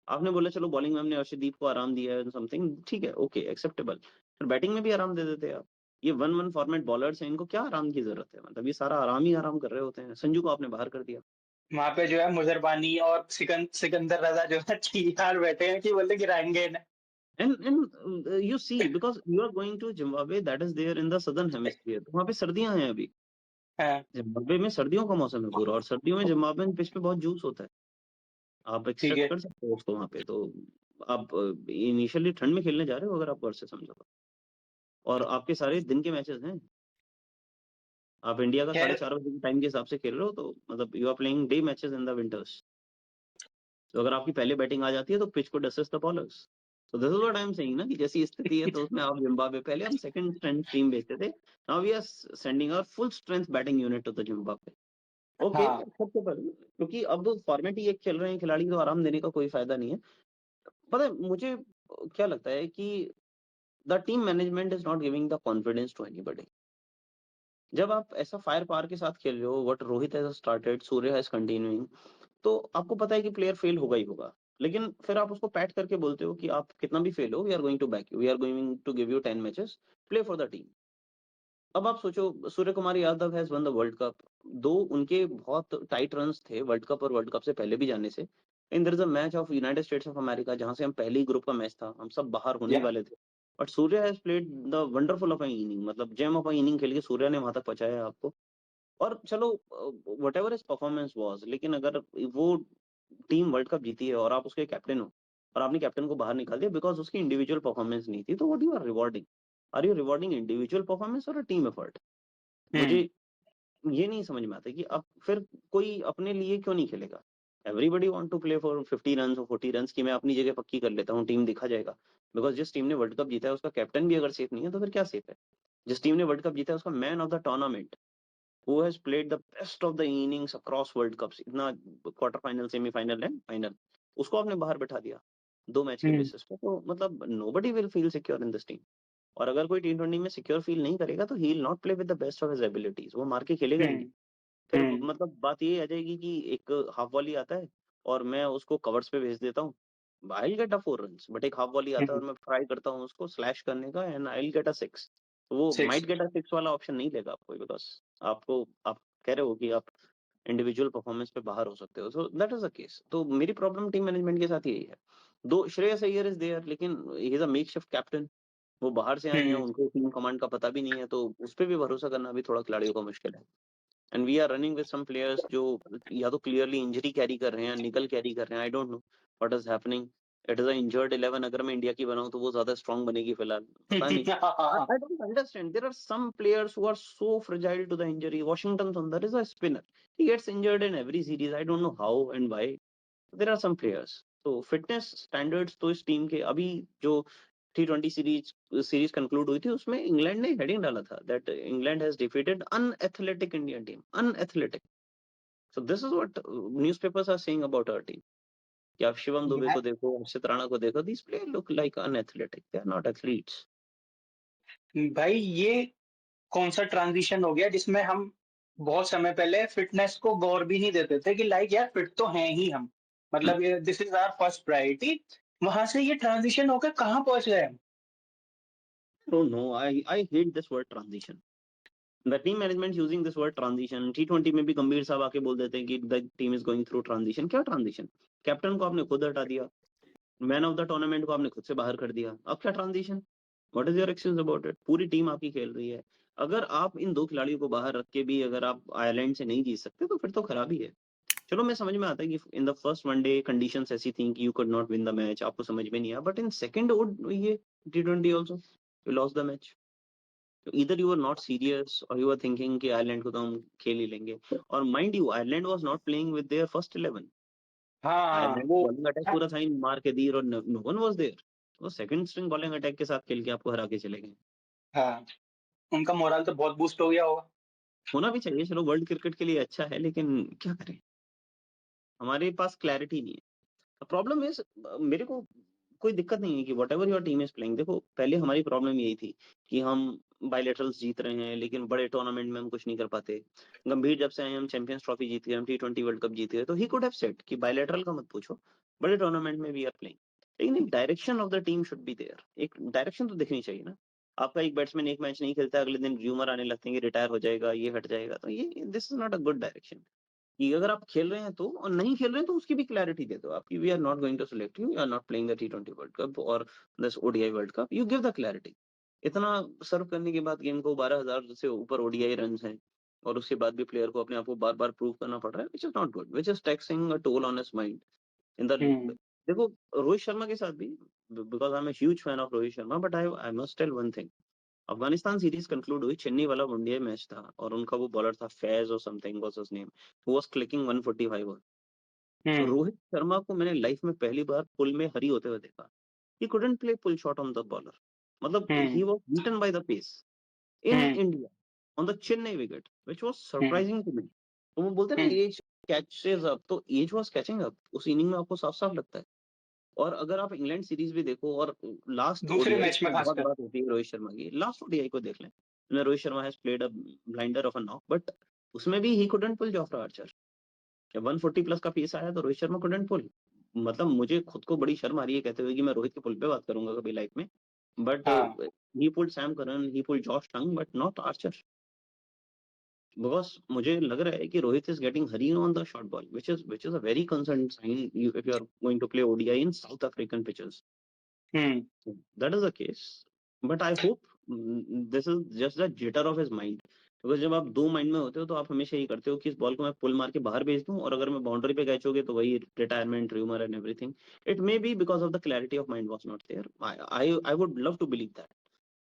आपने बोला चलो बॉलिंग में हमने अर्शदीप को आराम दिया है समथिंग, ठीक है, ओके, एक्सेप्टेबल, फिर बैटिंग में भी आराम दे देते आप। ये 1-1 फॉर्मेट बॉलर्स हैं, इनको क्या आराम की जरूरत है? मतलब ये सारा आराम ही आराम कर रहे होते हैं। संजू को आपने बाहर कर दिया। वहाँ पे जो है मुजरबानी और सिकंदर रजा जो है तैयार बैठे हैं कि बोले गिराएंगे इन्हें। And you see, because you are going to Zimbabwe that is there in the southern hemisphere, तो वहाँ पे सर्दियां हैं अभी। हाँ, जिम्बाब्वे में सर्दियों का मौसम है पूरा, और सर्दियों में जिम्बाब्वे पिच पे बहुत जूस होता है। आप ठीक एक्सपेक्ट है। कर सकते हो उसको वहाँ पे। तो आप इनिशियली ठंड में खेलने जा रहे हो अगर आप वर्ड से समझो तो। और आपके सारे दिन के मैचेस हैं। आप इंडिया का खैर 4:30 बजे के टाइम के हिसाब से खेल रहे हो, तो मतलब you are playing day matches in the winters. तो अगर आपकी पहले बैटिंग आ जाती है तो पिच को डसेस द बॉलर्स। तो this is what I am saying ना, कि जैसी स्थिति है तो उसमें आप जिम्बाब्वे, पहले हम सेकंड स्ट्रेंथ टीम भेजते थे, now we are sending our full strength batting unit to the Zimbabwe. Okay, हाँ। एक्सेप्टेबल, क्योंकि अब फॉर्मेट ही एक खेल रहे हैं खिलाड़ी, को आराम देने का कोई फायदा नहीं है। पता है मुझे क्या लगता है कि the team management is not giving the confidence to anybody. जब आप ऐसा फायर पावर के साथ खेल रहे हो, what Rohit has started, Surya has continuing, तो आपको पता है कि प्लेयर फेल होगा ही होगा, लेकिन फिर आप उसको पैट करके बोलते हो कि आप कितना भी फेल हो, we are going to back you, we are going to give you 10 matches, play for the team. अब आप सोचो, Suryakumar Yadav has won the world cup, दो उनके बहुत टाइट रन्स थे वर्ल्ड कप और वर्ल्ड कप से पहले भी जाने से। In there is a match of United States of America, जहां से हम पहली ग्रुप का मैच था, हम सब बाहर होने ही या वाले थे, but Surya has played the wonderful of a inning, मतलब जेम ऑफ अ इनिंग खेल के सूर्य ने वहां तक पहुंचाया है आपको। और चलो व्हाटएवर हिज परफॉर्मेंस वाज, लेकिन अगर वो टीम वर्ल्ड कप जीती है और आप उसके कैप्टन हो और आपने कैप्टन को बाहर निकाल दिया बिकॉज उसकी इंडिविजुअल परफॉर्मेंस नहीं थी, तो what you are rewarding? Are you rewarding individual performance और टीम एफर्ट? मुझे हुँ, ये नहीं समझ में आता कि अब फिर कोई अपने लिए क्यों नहीं खेलेगा? Everybody want to play for 50 runs और 40 रन्स की मैं अपनी जगह पक्की कर लेता हूँ, टीम दिखा जाएगा। बिकॉज जिस टीम ने वर्ल्ड कप जीता है उसका कैप्टन भी अगर सेफ नहीं है तो फिर क्या सेफ है? जिस टीम ने वर्ल्ड कप जीता है उसका man of the tournament, who has played the best of the innings across world cups, इतना quarter final, semifinal and final, उसको आपने बाहर बैठा दिया 2 मैच के हुँ, बेसिस पे, तो मतलब nobody will feel secure in this team. और अगर कोई टी20 में सिक्योर फील नहीं करेगा तो he will not play with the best of his abilities, वो मार के खेलेगा ही नहीं। हुँ, फिर हुँ, मतलब बात ये आ जाएगी कि एक हाफ वॉली आता है और मैं उसको कवर्स पे भेज देता हूँ, I will get a 4 runs, but एक हाफ वॉली आता है हुँ, और मैं ट्राई करता हूँ उसको स्लैश करने का and I will get a 6। तो वो 6 माइट गेट अ 6 वाला ऑप्शन नहीं लेगा आपको, बिकॉज़ आपको, आप कह रहे हो कि आप इंडिविजुअल परफॉर्मेंस पे बाहर हो सकते हो, so that is the case. तो मेरी प्रॉब्लम टीम मैनेजमेंट के साथ यही है। दो श्रेयस अय्यर इज देयर, लेकिन ही इज अ मेकशिफ्ट कैप्टन, वो बाहर से आए हैं, हुँ, उनको टीम कमांड का पता भी नहीं है, तो उस पे भी भरोसा करना भी थोड़ा खिलाड़ियों को मुश्किल है। And we are running with some players जो या तो क्लियरली इंजरी कैरी कर रहे हैं, निकल कैरी कर रहे हैं, आई don't know what is happening. It is a injured 11, अगर मैं इंडिया की बनाऊं तो वो ज्यादा स्ट्रांग बनेगी फिलहाल, पता नहीं। हाँ, I don't understand. There are some players who are so fragile to the injury. Washington Sundar is a spinner. He gets injured in every series. I don't know how and why. There are some players. तो fitness standards तो इस team के अभी जो T20 series conclude हुई थी उसमें England ने हेडिंग डाला था that England has defeated unathletic Indian team, unathletic. So this is what newspapers are saying about our team. कि आप शिवम दुबे मैं को देखो, हर्षित राणा को देखो, these players look like unathletic. They are not athletes. भाई ये कौन-सा ट्रांज़िशन हो गया जिसमें हम बहुत समय पहले फ़िटनेस को गौर भी नहीं देते थे कि लाइक यार फिट तो हैं ही हम। मतलब ये this is our first priority. वहाँ से ये ट्रांज़िशन होकर कहाँ पहुँच गए हम? I don't know. I hate this word transition. The team management using this word transition. T20 में भी गंभीर साहब आके बोल देते हैं कि the team is going through transition. क्या transition? कैप्टन को आपने खुद हटा दिया, मैन ऑफ द टूर्नामेंट को आपने खुद से बाहर कर दिया, अब क्या transition? What is your excuse about it? पूरी टीम आपकी खेल रही है। अगर आप इन दो खिलाड़ियों को बाहर रख के भी अगर आप आयरलैंड से नहीं जीत सकते तो फिर तो खराबी है। चलो मैं समझ में आता है कि इन द फर्स्ट वनडे कंडीशंस ऐसी थी कि you could not win the match, आपको समझ में नहीं आया, बट इन सेकंड ये T20 also you lost the match. Either you are not serious और यू आर थिंकिंग कि आयरलैंड को तो हम खेल ही लेंगे। और mind you, Ireland was not playing with their first 11। हाँ, आयरलैंड वो बॉलिंग अटैक पूरा था ही मार के दी और नो वन वाज देयर। वो सेकंड स्ट्रिंग बॉलिंग अटैक के साथ खेल के आपको हरा के चले गए। हाँ, उनका मोरल तो बहुत बूस्ट हो गया होगा। होना भी चाहिए, चलो वर्ल्ड क्रिकेट के लिए अच्छा है, लेकिन क्या करें, हमारे पास क्लैरिटी नहीं है। प्रॉब्लम इज मेरे को कोई दिक्कत नहीं है कि whatever your team is playing. देखो पहले हमारी प्रॉब्लम यही थी कि हम बायलैटरल्स जीत रहे हैं लेकिन बड़े टूर्नामेंट में हम कुछ नहीं कर पाते। गंभीर जब से आए हम चैंपियंस ट्रॉफी जीत गए, हम T20 वर्ल्ड कप जीत गए, तो ही कुड हैव सेड कि बायलैटरल का मत पूछो, बड़े टूर्नामेंट में वी आर प्लेइंग। लेकिन एक direction of the team should be there, एक डायरेक्शन तो दिखनी चाहिए ना। आपका एक बैट्समैन एक मैच नहीं खेलता, अगले दिन र्यूमर आने लगते हैं कि रिटायर हो जाएगा, ये हट जाएगा, तो ये this is not a good direction. कि अगर आप खेल रहे हैं तो, और नहीं खेल रहे हैं तो उसकी भी क्लैरिटी दे दो आपकी, we are not going to select you are not playing the T20 world cup और this ODI world cup, you give the clarity. इतना सर्व करने के बाद गेम को 12,000 से ऊपर ODI रन हैं और उसके बाद भी प्लेयर को अपने आप को बार बार प्रूव करना पड़ रहा है, which is not good, which is taxing a toll on his mind in the. Hmm, देखो रोहित शर्मा के साथ भी, because I am huge fan of Rohit Sharma, but I must tell one thing. Afghanistan series conclude हुई, चेन्नई वाला वनडे मैच था और उनका वो बॉलर था फैज और something was his name, who was clicking 145। हुँ, रोहित शर्मा को मैंने लाइफ में पहली बार पुल में हरी होते हुए देखा। He couldn't play pull shot on the bowler, मतलब hmm, he was beaten by the pace in hmm, India on the Chennai wicket, which was hmm, surprising to me. तो वो बोलते हैं हुँ। ना एज कैचेस अप, तो एज वाज कैचिंग अप उस इनिंग में, आपको साफ-साफ लगता है। और अगर आप इंग्लैंड सीरीज भी देखो और लास्ट दूसरे ओडीआई मैच में जिसमें बहुत खासकर। बात होती है रोहित शर्मा की, लास्ट ओडीआई को देख लें, Rohit Sharma has played a blinder of a knock, but उसमें भी he couldn't pull Jofra Archer. जब 140 प्लस का पेस आया तो रोहित शर्मा कुडंट पुल। मतलब मुझे खुद को बड़ी शर्म आ रही है कहते हुए कि मैं रोहित के पुल पे बात करूंगा कभी लाइफ में, बट हाँ, ही pulled Sam Curran, he pulled Josh tongue, but not Archer. Because मुझे लग रहा है कि Rohit is getting Hari on the short ball, which is a very concerned sign if you are going to play ODI in South African pitches. Hmm, That is the case, but I hope this is just the jitter of his mind. because जब आप दो mind में होते हो तो आप हमेशा यही करते हो कि इस बॉल को मैं पुल मार के बाहर भेज दूं, और अगर मैं बाउंड्री पे कैच हो गए तो वही retirement rumour and everything. It may be because of the clarity of mind was not there. I would love to believe that,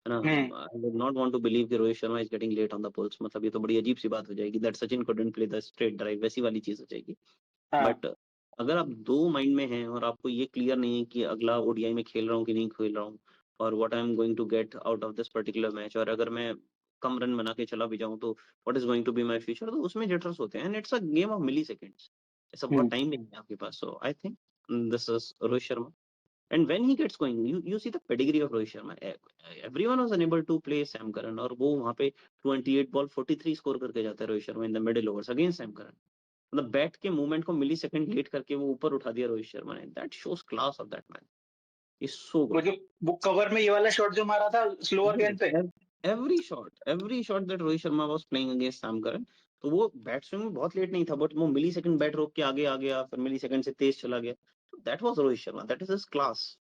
है ना। Hmm, I would not want to believe कि Rohit Sharma is getting late on the pulls, मतलब ये तो बड़ी अजीब सी बात हो जाएगी, that Sachin couldn't play the straight drive, वैसी वाली चीज हो जाएगी। हाँ, बट अगर आप दो माइंड में हैं और आपको ये क्लियर नहीं है कि अगला ओडीआई में खेल रहा हूँ कि नहीं खेल रहा हूँ, और what I am going to get out of this particular match, और अगर मैं कम रन बना के चला भी जाऊं तो what is going to be my future, तो उसमें जिटर्स होते हैं and it's a game of milliseconds. ऐसा हुँ, बहुत टाइम नहीं है आपके पास, so I think this is Rohit Sharma. And when he gets going, you see the pedigree of Rohit Sharma. Everyone was unable to play Sam Curran, और वो वहां पे 28 बॉल 43 स्कोर करके जाता है रोहित शर्मा इन the middle overs against Sam Curran. मतलब बैट के movement को मिली सेकंड लेट करके वो ऊपर उठा दिया रोहित शर्मा ने। That shows class of that man, is so वो गुड। जो वो कवर में ये वाला शॉट जो मारा था स्लोअर गेंद पे। Every shot that Rohit Sharma was playing against Sam Curran, तो वो बैट स्विंग में बहुत लेट नहीं था, बट वो मिली सेकंड बैट रोक के आगे आ गया, फिर मिली सेकंड से तेज चला गया। That was Rohit Sharma, that is his class.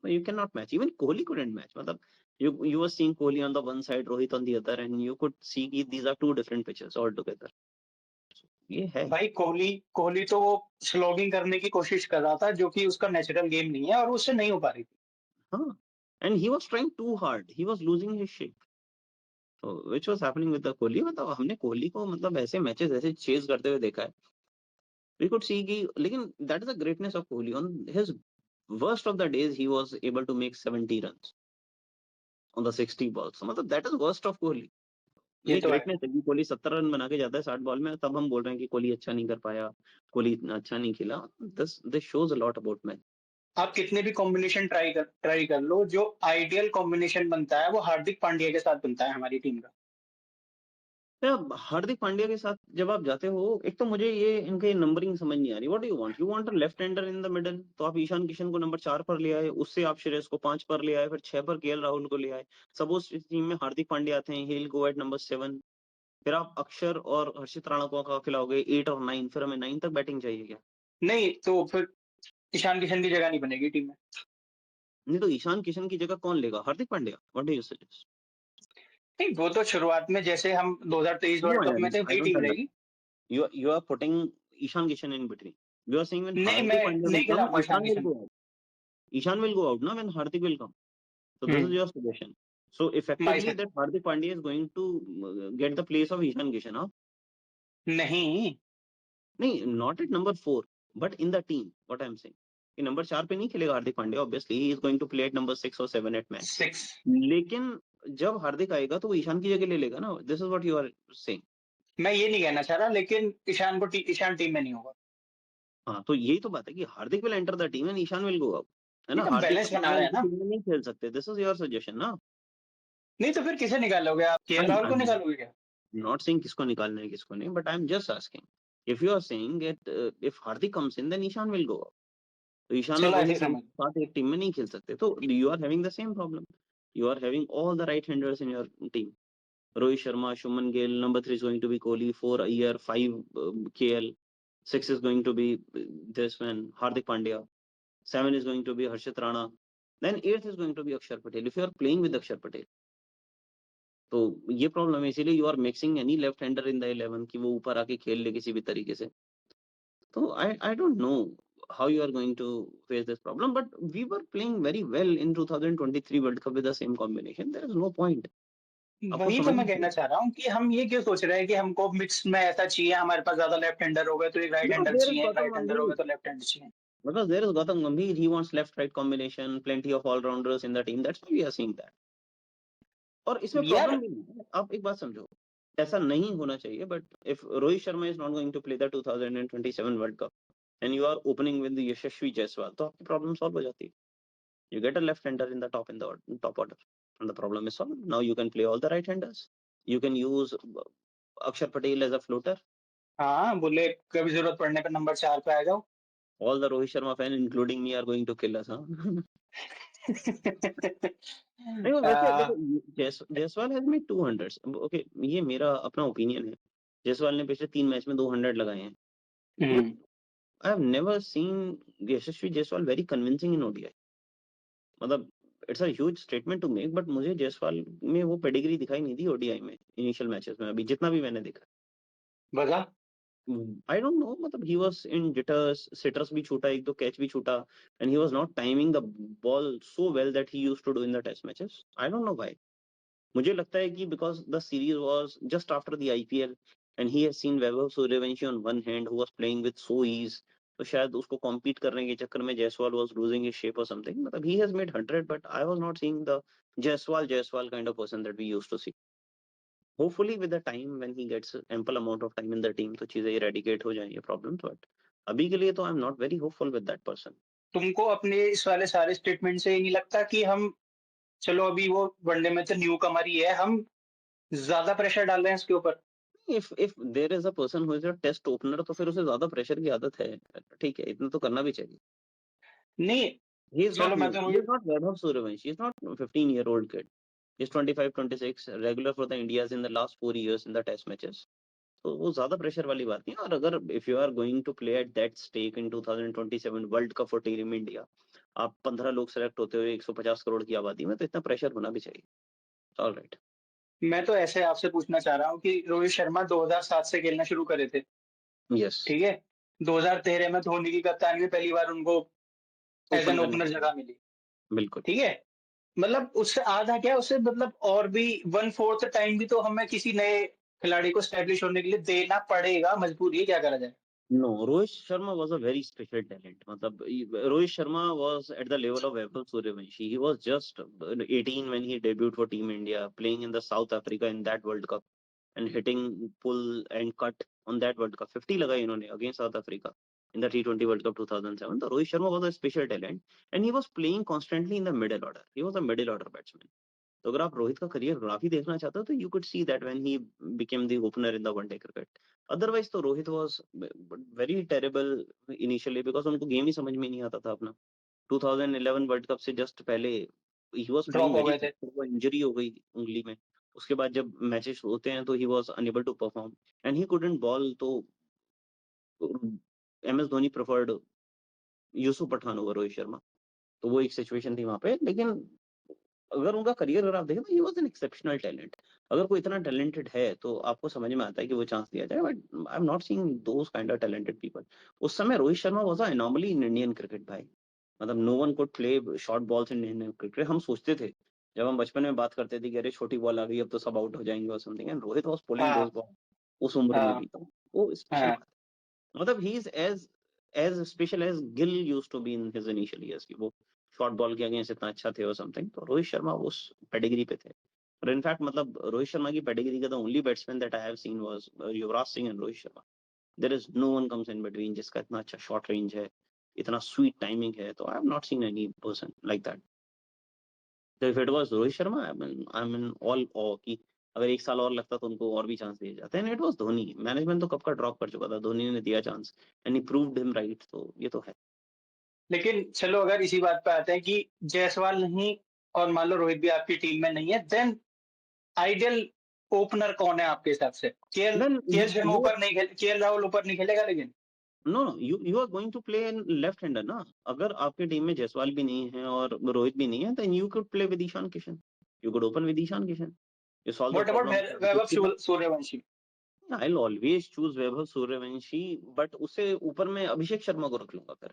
You can not match, even Kohli couldn't match। मतलब you were seeing Kohli on the one side, Rohit on the other, and you could see कि these are two different pitches altogether। ये है। भाई कोहली कोहली तो वो slogging करने की कोशिश कर रहा था जो कि उसका नेचुरल गेम नहीं है और उससे नहीं हो पा रही थी। हाँ, and he was trying too hard, he was losing his shape, which was happening with the Kohli. मतलब हमने कोहली को मतलब ऐसे मैचेस ऐसे चेज करते हुए देखा है, वी कुड सी कि, लेकिन that is the greatness of Kohli. On his worst of the days he was able to make 70 runs on the 60 balls, so मतलब that is worst of Kohli। ये ये तो है। ग्रेटनेस है कि कोहली 70 रन बना के जाता है 60 बॉल में, तब हम बोल रहे हैं कि कोहली अच्छा नहीं कर पाया, कोहली इतना अच्छा नहीं खेला। This shows a lot about match. आप कितने भी कॉम्बिनेशन ट्राई कर लो, जो आइडियल कॉम्बिनेशन बनता है वो हार्दिक पांड्या के साथ बनता है हमारी टीम का। अब हार्दिक पांड्या के साथ जब आप जाते हो, एक तो मुझे ये इनके नंबरिंग समझ नहीं आ रही। What you want a left hander in the middle, तो आप ईशान किशन को नंबर 4 पर ले आए, उससे आप श्रेयस को 5 पर ले आए, फिर 6 पर केएल राहुल को ले आए। सपोज इस टीम में हार्दिक पांड्या आते हैं, he will go at number 7, फिर आप अक्षर और हर्षित राणा को का खिलाओगे 8 और 9, फिर हमें 9 तक बैटिंग चाहिए क्या? नहीं तो फिर ईशान किशन की जगह नहीं बनेगी टीम में। नहीं तो ईशान किशन की जगह कौन लेगा? Hardik Pandya? What do you suggest? नहीं, वो तो शुरुआत में जैसे हम 2023 No, वर्ल्ड कप में थे I वही don't टीम have that. रहेगी। You are putting Ishan Kishan in between. You are saying when नहीं, Hardik मैं Pandya will नहीं come, खिलाऊंगा Ishan Ishan will Kishan go को। out. Ishan will go out, na, when Hardik will come. So this is hmm. your suggestion. So my effectively से that Hardik Pandya is going to get the place of Ishan Kishan, huh? नहीं। नहीं, not at number 4, but in the team. What I'm saying. कि number 4 पे नहीं खेलेगा Hardik Pandya, obviously he is going to play at number 6 or 7 at max. 6। लेकिन जब हार्दिक आएगा तो वो ईशान की जगह ले लेगा ना. This is what you are saying. मैं ये नहीं कहना चाह रहा, लेकिन ईशान टीम में नहीं होगा। हाँ, तो यही तो बात है कि Hardik will enter the team and Ishan will go out, है नहीं ना? तो हार्दिक बैलेंस के बना बिना रहे हैं इनकी ना। टीम में नहीं खेल सकते। दिस इज योर सजेशन ना? नहीं तो फिर किसे निकालोगे आप? केएल राहुल आई को एम निकालोगे क्या? नॉट सेइंग किसको निकालना है किसको नहीं, but I am just asking if you are saying that if Hardik comes in then Ishan will go out, तो ईशान और चलो ऐसे रोहित ही एक समझ। साथ एक टीम में नहीं खेल सकते। तो you are having the same problem, you are having all the right handers in your team. Rohit Sharma, Shubman Gill, number 3 is going to be Kohli, 4 Iyer, 5 KL, 6 is going to be this man Hardik Pandya, 7 is going to be Harshit Rana, then 8th is going to be Akshar Patel if you are playing with Akshar Patel. तो ये problem है, इसीलिए you are mixing any left hander in the 11 कि वो ऊपर आके खेल ले किसी भी तरीके से। तो आई don't no how you are going to face this problem, but we were playing very well in 2023 World Cup with the same combination. There is no point. आपको वही तो मैं समझना कहना चाहिए। चाह रहा हूँ कि हम ये क्यों सोच रहे हैं कि हमको मिक्स में ऐसा चाहिए, हमारे पास ज्यादा लेफ्ट हैंडर हो गए तो एक right Because hander there is चाहिए, एक Gautam राइट हैंडर हो गए Gambhir. तो लेफ्ट हैंडर चाहिए। Because there is Gautam Gambhir, he wants left-right combination, plenty of all-rounders in the team. That's why we are seeing that. और इसमें यार problem भी नहीं है। आप एक बात समझो, ऐसा नहीं होना चाहिए, but if Rohit Sharma is not going to play the 2027 world cup and you are opening with Yashasvi Jaiswal, तो आपकी प्रॉब्लम सॉल्व हो जाती है। You get a left hander in the top order and the problem is solve. Now you can play all the right handers, you can use Axar Patel as a floater. हाँ, बोले कभी जरूरत पड़ने पर नंबर 4 पे आ जाओ। All the Rohit Sharma fan including me are going to kill us. नहीं, वो वैसे देखो, Jaiswal has made 200s। Okay, ये मेरा अपना ओपिनियन है। जायसवाल ने पिछले 3 मैच में 200 लगाए हैं, but hmm. I have never seen Yashasvi Jaiswal very convincing in ODI. मतलब it's a huge statement to make, but मुझे जायसवाल में वो पेडिग्री दिखाई नहीं दी ओडीआई में इनिशियल मैचेस में, अभी जितना भी मैंने देखा। बता। आई डोंट नो, मतलब he was in jitters, sitters भी छूटा, एक दो कैच भी छूटा, and he was not timing the ball so well that he used to do in the test matches. I don't know why. मुझे लगता है कि because the series was just after the IPL and he has seen Vaibhav Suryavanshi on one hand who was playing with so ease, तो शायद उसको compete करने के चक्कर में Jaiswal was losing his shape और समथिंग। मतलब he has made 100, but I was not seeing the Jaiswal kind of person that we used to see. Hopefully with the time when he gets ample amount of time in the team तो चीजें eradicate हो जाएंगी problems, but अभी के लिए तो आई am not very hopeful with that person. तुमको अपने इस वाले सारे स्टेटमेंट से ये नहीं लगता कि हम, चलो अभी वो वनडे में तो न्यू कमर ही है, हम ज्यादा प्रेशर डाल रहे हैं इसके ऊपर? If there is a person who is a test opener, तो फिर उसे ज्यादा प्रेशर की आदत है। ठीक है, इतना तो करना भी चाहिए। नहीं। He is not चलो मैं new. तो He is not Vaibhav Suryavanshi. He is not 15-year-old kid. He's 25, 26, regular for the Indias in the last 4 years in the test matches. तो वो ज्यादा प्रेशर वाली बात नहीं है। और अगर if you are going to play at that stake in 2027 world cup for team India, आप 15 लोग सेलेक्ट होते हुए 150 करोड़ की आबादी में, तो इतना प्रेशर होना भी चाहिए। All right. मैं तो ऐसे आपसे पूछना चाह रहा हूँ कि रोहित शर्मा 2007 से खेलना शुरू करे थे, यस, ठीक है? 2013 में धोनी की कप्तानी में पहली बार उनको एज ओपन एन करना ओपनर पड़ेगा, जगह मिली, बिल्कुल। ठीक है? मतलब उससे आधा क्या, उससे मतलब और भी 1/4 टाइम भी तो हमें किसी नए खिलाड़ी को एस्टैब्लिश होने के लिए देना पड़ेगा, मजबूरी है, क्या करा जाए? No, Rohit Sharma was a very special talent. मतलब Rohit Sharma was at the level of Vaibhav Suryavanshi. He was just 18 when he debuted for Team India, playing in the South Africa in that World Cup. and hitting pull and cut on that World Cup. 50 लगाए इन्होंने against South Africa in the T20 World Cup 2007. So Rohit Sharma was a special talent and he was playing constantly in the middle order. He was a middle order batsman. तो अगर आप रोहित का career graph ही देखना चाहते हो तो you could see that when he became the opener in the one day cricket. Otherwise तो Rohit was very terrible initially because उनको गेम ही समझ में नहीं आता था अपना. 2011 वर्ल्ड कप से जस्ट पहले ही वाज ड्रॉप प्लेइंग हो वेरी, गए थे। वो इंजरी हो गई उंगली में. उसके बाद जब मैचेस होते हैं तो he was unable to perform and he couldn't bowl. तो MS Dhoni preferred Yusuf Pathan over Rohit Sharma. तो वो एक सिचुएशन थी वहां पे. लेकिन अगर उनका करियर अगर आप देखें तो he was an exceptional talent. अगर कोई इतना टैलेंटेड है तो आपको समझ में आता है कि वो चांस दिया जाए. But I am not seeing those kind of talented people. उस समय Rohit Sharma was a anomaly in Indian cricket भाई. मतलब no one could play short balls in Indian cricket. हम सोचते थे जब हम बचपन में बात करते थे कि अरे छोटी बॉल आ गई अब तो सब आउट हो जाएंगे और something, and Rohit was pulling हाँ दोस बॉल उस उम्र में हाँ भी. तो वो स्पेशल हाँ। बात है. मतलब he is as special as Gill used to be in his initial years की वो शॉर्ट बॉल के अगेंस्ट इतना अच्छा थे और समथिंग. तो रोहित शर्मा उस पेडिग्री पे थे. और इनफैक्ट मतलब रोहित शर्मा की पेडिग्री का the only batsman that I have seen was Yuvraj Singh and Rohit Sharma. There is no one comes in between जिसका इतना अच्छा शॉर्ट रेंज है, इतना स्वीट टाइमिंग है. तो I have not seen any person like that. तो if it was Rohit Sharma I mean all uh कि अगर एक साल और लगता तो उनको और भी चांस दिए जाते. And it was Dhoni. Management तो कब का ड्रॉप कर चुका था. धोनी ने दिया chance and he proved him right. तो ये तो है. लेकिन चलो अगर इसी बात पे आते हैं कि जायसवाल नहीं और मान लो रोहित भी आपकी टीम में नहीं है, देन आइडियल ओपनर कौन है आपके हिसाब से? देन केएल शर्मा यू ऊपर नहीं खेल, केएल राहुल ऊपर नहीं खेलेगा लेकिन? No you are going to play in left hander ना. अगर आपके टीम में जायसवाल भी नहीं है और रोहित भी नहीं है then you could play with Ishan Kishan. You could open with Ishan Kishan. You solve the what about problem. Vaibhav Suryavanshi? I will always choose Vaibhav Suryavanshi. But उससे ऊपर मैं अभिषेक शर्मा को रख लूंगा फिर.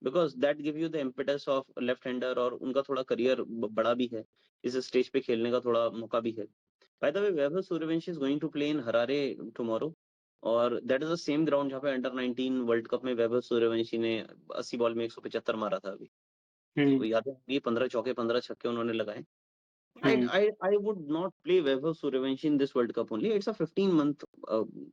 Because that give you the impetus of left hander और उनका थोड़ा करियर बड़ा भी है. इस स्टेज पे खेलने का थोड़ा मौका भी है. By the way Vaibhav Suryavanshi is going to play in Harare tomorrow. और that is the same ground जहाँ पे अंडर 19 वर्ल्ड कप में वैभव सूर्यवंशी ने 80 बॉल में 175 मारा था अभी. हम्म तो याद है ये 15 चौके 15 छक्के उन्होंने लगाए. हम्म। I would not play Vaibhav Suryavanshi in this World Cup only. It's a 15 month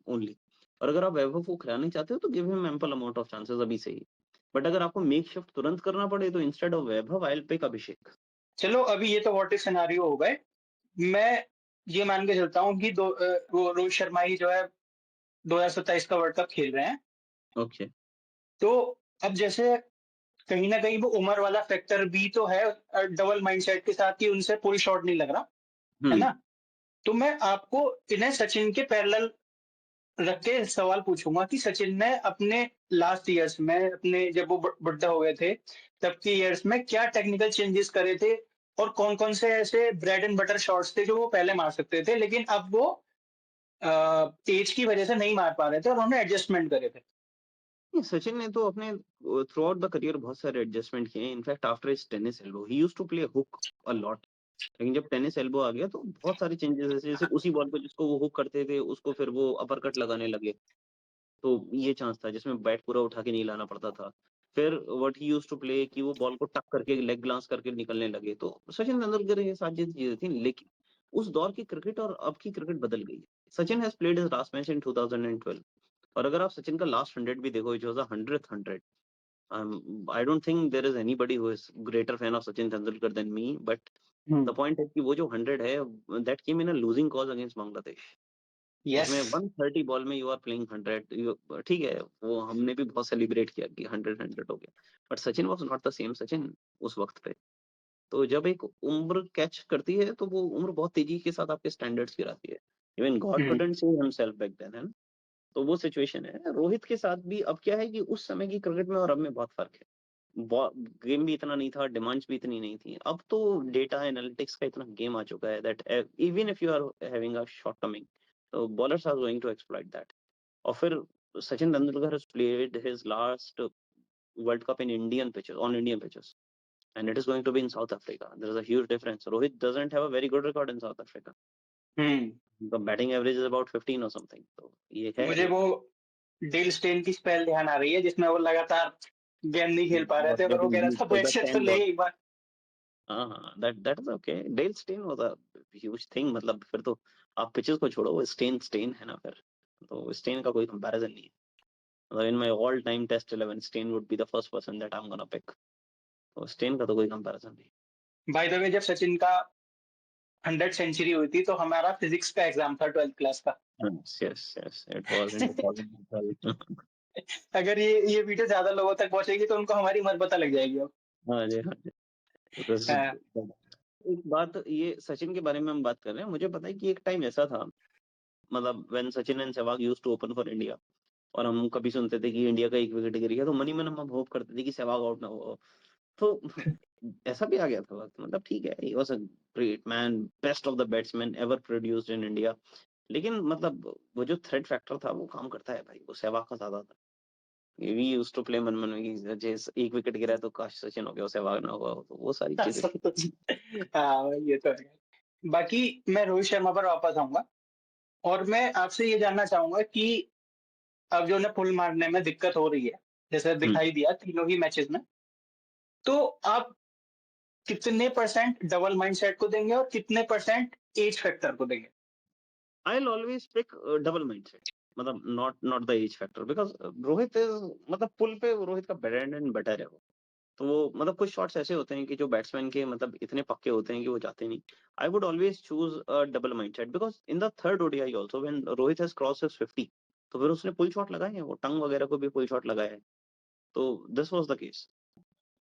only. और अगर आप वैभव को खिलाना चाहते हो तो give him ample amount of chances अभी से ही. बट अगर आपको मेक शिफ्ट तुरंत करना पड़े तो instead of Vaibhav I will pick Abhishek. चलो अभी ये तो व्हाट इफ सिनेरियो हो गए। मैं ये मान के चलता हूँ कि वो रोहित शर्मा ही जो है 2027 का वर्ल्ड कप खेल रहे हैं। ओके. तो अब जैसे कहीं न कहीं वो उम्र वाला फैक्टर भी तो है, डबल माइंडसेट के साथ कि उनसे पुल शॉट नहीं लग रहा, है हम्म ना? तो मैं आपको इन्हें सचिन के पैरेलल रख के सवाल पूछूँगा कि सचिन ने अपने लास्ट ईयर्स में, अपने जब वो बुड्ढा हो गए थे, तब के ईयर्स में क्या टेक्निकल चेंजेस करे थे और कौन-कौन से ऐसे ब्रेड एंड बटर शॉट्स थे जो वो पहले मार सकते थे, लेकिन अब वो एज की वजह से नहीं मार पा रहे थे और उन्होंने एडजस्टमेंट करे थे। नहीं, सचिन ने तो अपने थ्रू आउट द करियर बहुत सारे एडजस्टमेंट किए. In fact after his tennis elbow he used to play hook a lot. लेकिन जब टेनिस एल्बो आ गया तो बहुत सारे चेंजेस ऐसे जैसे उसी बॉल पे जिसको वो हुक करते थे उसको फिर वो अपर कट लगाने लगे. तो ये चांस था जिसमें बैट पूरा उठा के नहीं लाना पड़ता था. फिर what he used to play कि वो बॉल को टक करके लेग ग्लांस करके निकलने लगे. तो सचिन तेंदुलकर ये सारी चीजें थी. लेकिन उस दौर की क्रिकेट और अब की क्रिकेट बदल गई है. Sachin has played his last match इन 2012. और अगर आप सचिन का लास्ट 100 भी देखो it was the 100th 100. I don't think there is anybody who is greater fan of Sachin Tendulkar than me. But hmm, the point है कि वो जो 100 है that came in a losing cause against Bangladesh. Yes. उसमें 130 बॉल में you are playing 100. ठीक है वो हमने भी बहुत सेलिब्रेट किया कि 100 हो गया. But Sachin was not the same Sachin उस वक्त पे. तो जब एक उम्र कैच करती है तो वो उम्र बहुत तेजी के साथ आपके स्टैंडर्ड्स गिराती है. Even God hmm, couldn't see himself back then, है ना. तो वो सिचुएशन है. रोहित के साथ भी अब क्या है कि उस समय की क्रिकेट में और अब में बहुत फर्क है. गेम भी इतना नहीं था, डिमांड्स भी इतनी नहीं थी. अब तो डेटा एनालिटिक्स का इतना गेम आ चुका है that even if you are having a shortcoming तो bowlers are going to exploit that. और फिर Sachin Tendulkar has played his last World Cup in Indian pitches, on Indian pitches, and it is going to be in South Africa. There is a huge difference. Rohit doesn't have a very good record in South Africa. Hmm. The batting average is about 15 or something. तो ये है मुझे एक वो Dale Steyn की spell ध्यान आ रही है जिसमें वो लगातार गेम नहीं खेल पा रहे was थे, पर वो getting कह रहा used था for बैट the से तो 10 ले ball. एक बार। That is okay. Dale Steyn was a huge thing, मतलब फिर तो आप पिचेस को छोड़ो, वो स्टेन है ना फिर, तो स्टेन का कोई कंपैरिजन नहीं है। मतलब in my all time test 11 Steyn would be the first person that I am gonna pick, तो स्टेन का तो कोई कंपैरिजन नहीं। बाय द वे, जब सचिन का 100 सेंचुरी हुई थी तो हमारा फिजिक्स का एग्जाम था 12th क्लास का। Yes yes yes, it was in 2012। अगर ये वीडियो ज्यादा लोगों तक पहुंचेगी तो उनको हमारी उम्र पता लग जाएगी अब। हाँ जी, हाँ जी। This is- हाँ, एक बात, ये सचिन के बारे में हम बात कर रहे हैं, मुझे पता है कि एक टाइम ऐसा था, मतलब when Sachin and Sehwag used to open for India, और हम कभी सुनते थे कि इंडिया का एक विकेट गिर गया, तो मन ही मन हम होप करते थे कि सहवाग आउट ना हो। तो ऐसा भी आ गया था वक्त, मतलब ठीक है, he was a great man, best of the batsman ever produced in India, लेकिन मतलब वो जो थ्रेट फैक्टर था वो काम करता है भाई, वो सहवाग का ज्यादा था। वी यूज्ड टू प्ले मन-मन में कि जैसे एक विकेट गिरा है तो काश सचिन हो गया, सहवाग ना हुआ हो, तो वो सारी चीजें सब थी। कुछ। हाँ, ये तो है। बाकी मैं रोहित शर्मा पर वापस आऊंगा और मैं आपसे ये जानना चाहूंगा कि अब जो उन्हें पुल मारने में दिक्कत हो रही है, जैसे हुँ। दिखाई दिया तीनों ही मैचेस में, तो आप कितने परसेंट डबल माइंडसेट को देंगे और कितने परसेंट एज फैक्टर को देंगे? I'll always pick double mindset, मतलब not the age factor, because Rohit is, मतलब पुल पे रोहित का ब्रेड एंड बटर है वो। तो वो मतलब कुछ शॉट्स ऐसे होते हैं कि जो बैट्समैन के मतलब इतने पक्के होते हैं कि वो जाते नहीं। I would always choose a double mindset, because in the third ODI also when Rohit has cross his 50, तो फिर उसने पुल शॉट लगाए हैं, वो टंग वगैरह को भी पुल शॉट लगाया है। तो दिस वाज द केस।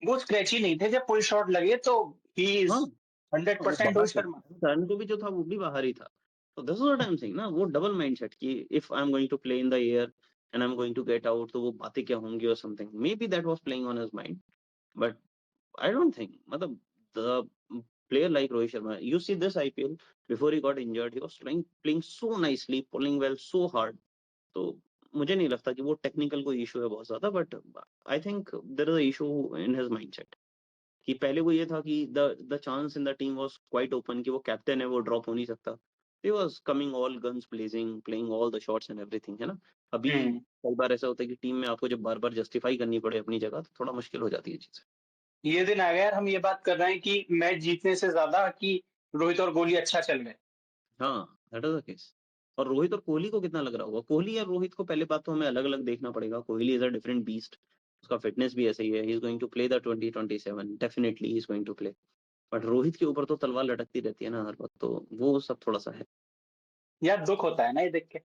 वो स्क्रैची नहीं थे, जब पुल शॉट लगे तो ही हाँ, इज वो 100% बाहर रोहित था, शर्मा। टर्न को भी जो था वो भी बाहर ही था। तो this is what I am saying ना, वो डबल माइंडसेट कि if I am going to play in the air and I am going to get out, तो वो बातें क्या होंगी और something, maybe that was playing on his mind, but I don't think, matlab, the player like Rohit Sharma, you see this IPL, before he got injured, he was playing so nicely, pulling well so hard. तो मुझे नहीं लगता कि वो technical कोई issue है बहुत ज्यादा, but I think there is a issue in his mindset, कि पहले वो ये था कि the chance in the team was quite open, कि वो कैप्टन है, वो ड्रॉप हो नहीं सकता। He was coming all guns blazing, playing all the shots and everything, है ना। अभी हम्म। कई बार ऐसा होता है कि टीम में आपको जब बार बार जस्टिफाई करनी पड़े अपनी जगह, तो थोड़ा मुश्किल हो जाती है चीजें। ये दिन आ गया यार, हम ये बात कर रहे हैं कि मैच जीतने से ज्यादा कि रोहित और कोहली अच्छा चल गए। हाँ, दैट इज़ द केस। और रोहित और कोहली को कितना लग रहा होगा? कोहली और रोहित को पहले बात तो हमें अलग-अलग देखना पड़ेगा। Kohli is a different beast. उसका फिटनेस भी ऐसे ही है। He is going to play the 2027, definitely he is going to play. But Rohit के ऊपर तो तलवार लटकती रहती है ना हर वक़्त, तो वो सब थोड़ा-सा है। यार दुख होता है ना ये देख के।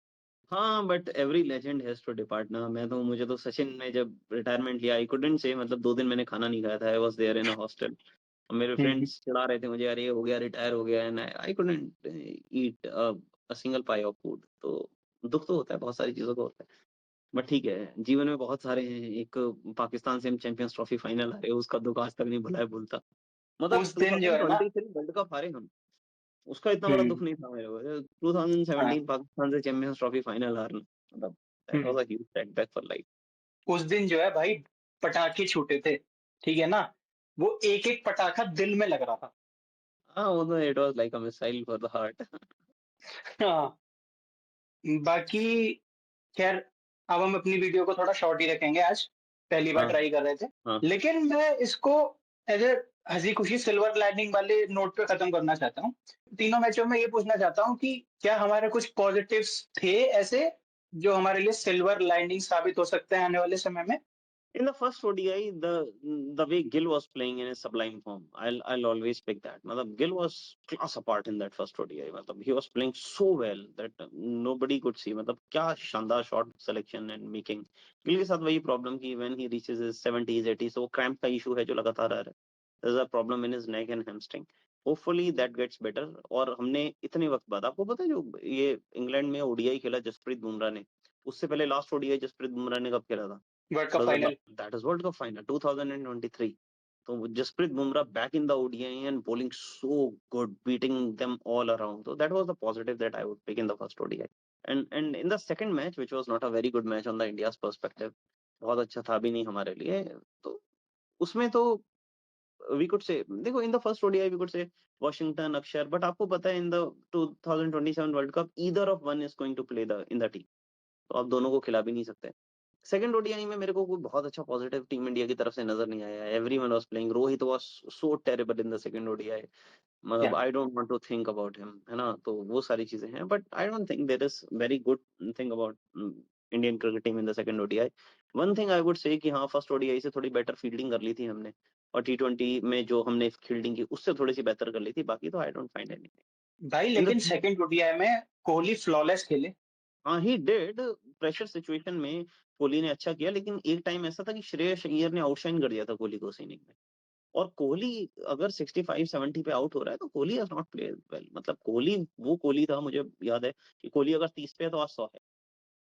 हाँ, but every legend has to depart ना। मुझे तो सचिन ने जब रिटायरमेंट लिया, आई कुडन्ट से, मतलब 2 दिन मैंने खाना नहीं खाया था। I was there in a hostel. और मेरे हम्म। फ्रेंड्स चिढ़ा रहे थे मुझे, "अरे! ये हो गया, रिटायर हो गया", and I couldn't eat a single pi of food. तो दुःख तो होता है, बहुत सारी चीज़ों का होता है। बट ठीक है, जीवन में बहुत सारे हैं। एक पाकिस्तान से हम चैंपियंस ट्रॉफी फाइनल हारे, उसका दुःख आज तक नहीं भुलाया-भूलता। मतलब उस दिन जो है ना। 2023 वर्ल्ड कप हारे हम, उसका इतना बड़ा दुःख हम्म। नहीं था मेरे को। हाँ। 2017 पाकिस्तान से चैंपियंस ट्रॉफी फाइनल हारना, मतलब that hmm. Was a huge setback for life. उस दिन जो है भाई, पटाखे छूटे थे, ठीक है ना? वो एक-एक पटाखा दिल में लग रहा था। हाँ, वो तो it was like a missile for the heart. हाँ, बाकी खैर, अब हम अपनी वीडियो को थोड़ा शॉर्ट ही रखेंगे आज, पहली बार हाँ, ट्राई कर रहे थे। हाँ। लेकिन मैं इसको एज़ अ हँसी-खुशी सिल्वर लाइनिंग वाले नोट पे खत्म करना चाहता हूँ। तीनों मैचों में ये पूछना चाहता हूँ कि क्या हमारे कुछ पॉजिटिव्स थे ऐसे, जो हमारे लिए सिल्वर लाइनिंग साबित हो सकते हैं आने वाले समय में? In the first ODI, the way Gill was playing in his sublime form, I'll always pick that. Matlab, Gill was class apart in that first ODI. Matlab, he was playing so well that nobody could see. मतलब क्या शानदार shot selection and making. Gill के साथ वही problem कि when he reaches his 70s 80s, तो वो cramp का issue है जो लगातार आ रहा है. There's a problem in his neck and hamstring. Hopefully that gets better. और हमने इतने वक्त बाद, आपको पता है जो ये इंग्लैंड में ODI खेला जसप्रीत बुमराह ने, उससे पहले लास्ट ODI जसप्रीत बुमराह ने कब खेला था? World cup Was the final. that is World Cup final 2023. So Jasprit Bumrah back in the ODI and bowling so good, beating them all around. So that was the positive that I would pick in the first ODI. And in the second match, which was not a very good match on the India's perspective, बहुत अच्छा था भी नहीं हमारे लिए, तो उसमें तो we could say, देखो in the first ODI we could say Washington, Akshar, but आपको पता है in the 2027 World Cup either of one is going to play the in the team. तो आप दोनों को खिला भी नहीं सकते। सेकंड ओडीआई में मेरे को कोई बहुत अच्छा पॉजिटिव टीम इंडिया की तरफ से नजर नहीं आया। Everyone was playing, Rohit was so terrible in the second ODI. मतलब Yeah. I don't want to think about him, है ना? तो वो सारी चीजें हैं, but I don't think there is very good thing about Indian cricket team in the second ODI. One thing I would say कि हाँ, फर्स्ट ओडीआई से थोड़ी बेटर फील्डिंग कर ली थी हमने, और टी20 में जो हमने फील्डिंग की उससे थोड़ी सी बेहतर कर ली थी। बाकी तो आई डोंट फाइंड एनीथिंग भाई इन द। लेकिन सेकंड ओडीआई में कोहली फ्लॉलेस खेले। हाँ, ही डिड। प्रेशर सिचुएशन में कोहली ने अच्छा किया, लेकिन एक टाइम ऐसा था कि श्रेयस अय्यर ने आउटशाइन कर दिया था कोहली को उस इनिंग में। और कोहली अगर 65-70 पे आउट हो रहा है तो Kohli has not played well. मतलब कोहली वो कोहली था, मुझे याद है कि कोहली अगर 30 पे है तो आज 100 है।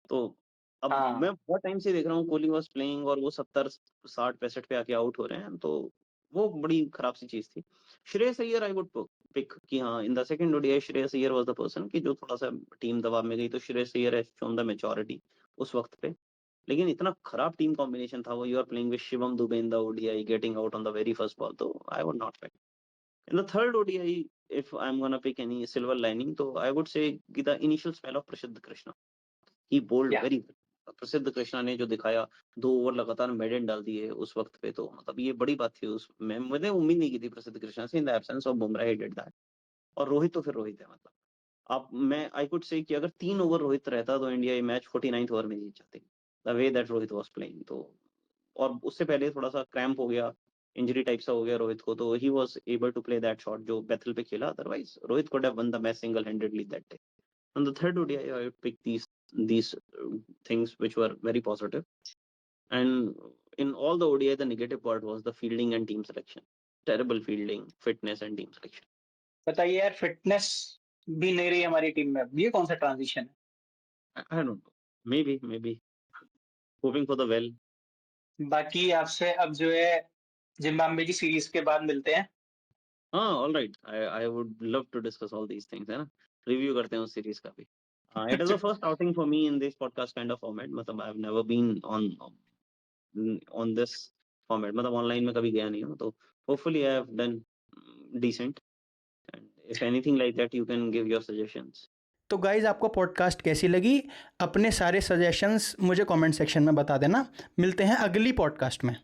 तो अब हाँ। मैं बहुत टाइम से देख रहा हूँ कोहली वाज प्लेइंग और वो 70 60 65 पे आके आउट हो रहे हैं, तो वो बड़ी खराब सी चीज थी। Shreyas Iyer I would pick कि हाँ, in the second ODI Shreyas Iyer was the person कि जो थोड़ा सा टीम दबाव में गई तो Shreyas Iyer has shown the maturity उस वक्त पे। लेकिन इतना खराब टीम कॉम्बिनेशन था वो, you are playing with Shivam Dube in the ODI, getting out on the very first ball, तो I would not pick. In the third ODI, if I'm gonna pick any silver lining, तो I would say कि the initial spell of प्रसिद्ध Krishna, he bowled या very well. प्रसिद्ध कृष्णा ने जो दिखाया, 2 over लगातार मेडन डाल दिए उस वक्त पे, तो मतलब ये बड़ी बात थी। उस मैं मैंने उम्मीद नहीं की थी प्रसिद्ध कृष्णा से, in the absence of Bumrah he did that. और रोहित तो फिर रोहित है, मतलब आप मैं आई कुड से कि अगर 3 ओवर रोहित रहता तो इंडिया ये मैच 49th ओवर में जीत जाती, the way that Rohit was playing. तो और उससे पहले थोड़ा सा क्रैम्प हो गया, इंजरी टाइप सा हो गया रोहित को, तो he was able to play that shot जो बेथल पे खेला। Otherwise Rohit could have won the match single handedly that day. On the third ODI I would pick these things which were very positive, and in all the ODI the negative part was the fielding and team selection. Terrible fielding, fitness and team selection. बताइए यार, fitness भी नहीं रही हमारी team में। ये कौन सा ट्रांजिशन है? I don't know. Maybe hoping for the well. बाकी आपसे अब जो है जिम्बाब्वे की सीरीज के बाद मिलते हैं। हाँ, all right. I would love to discuss all these things, है ना? रिव्यू करते हैं उस सीरीज का भी। It is the first outing for me in this podcast kind of format. मतलब I've never been on this format. मतलब online में कभी गया नहीं हूँ, तो hopefully I have done decent. And if anything like that, you can give your suggestions. तो guys, आपको पॉडकास्ट कैसी लगी? अपने सारे सजेशंस मुझे कमेंट सेक्शन में बता देना। मिलते हैं अगली पॉडकास्ट में।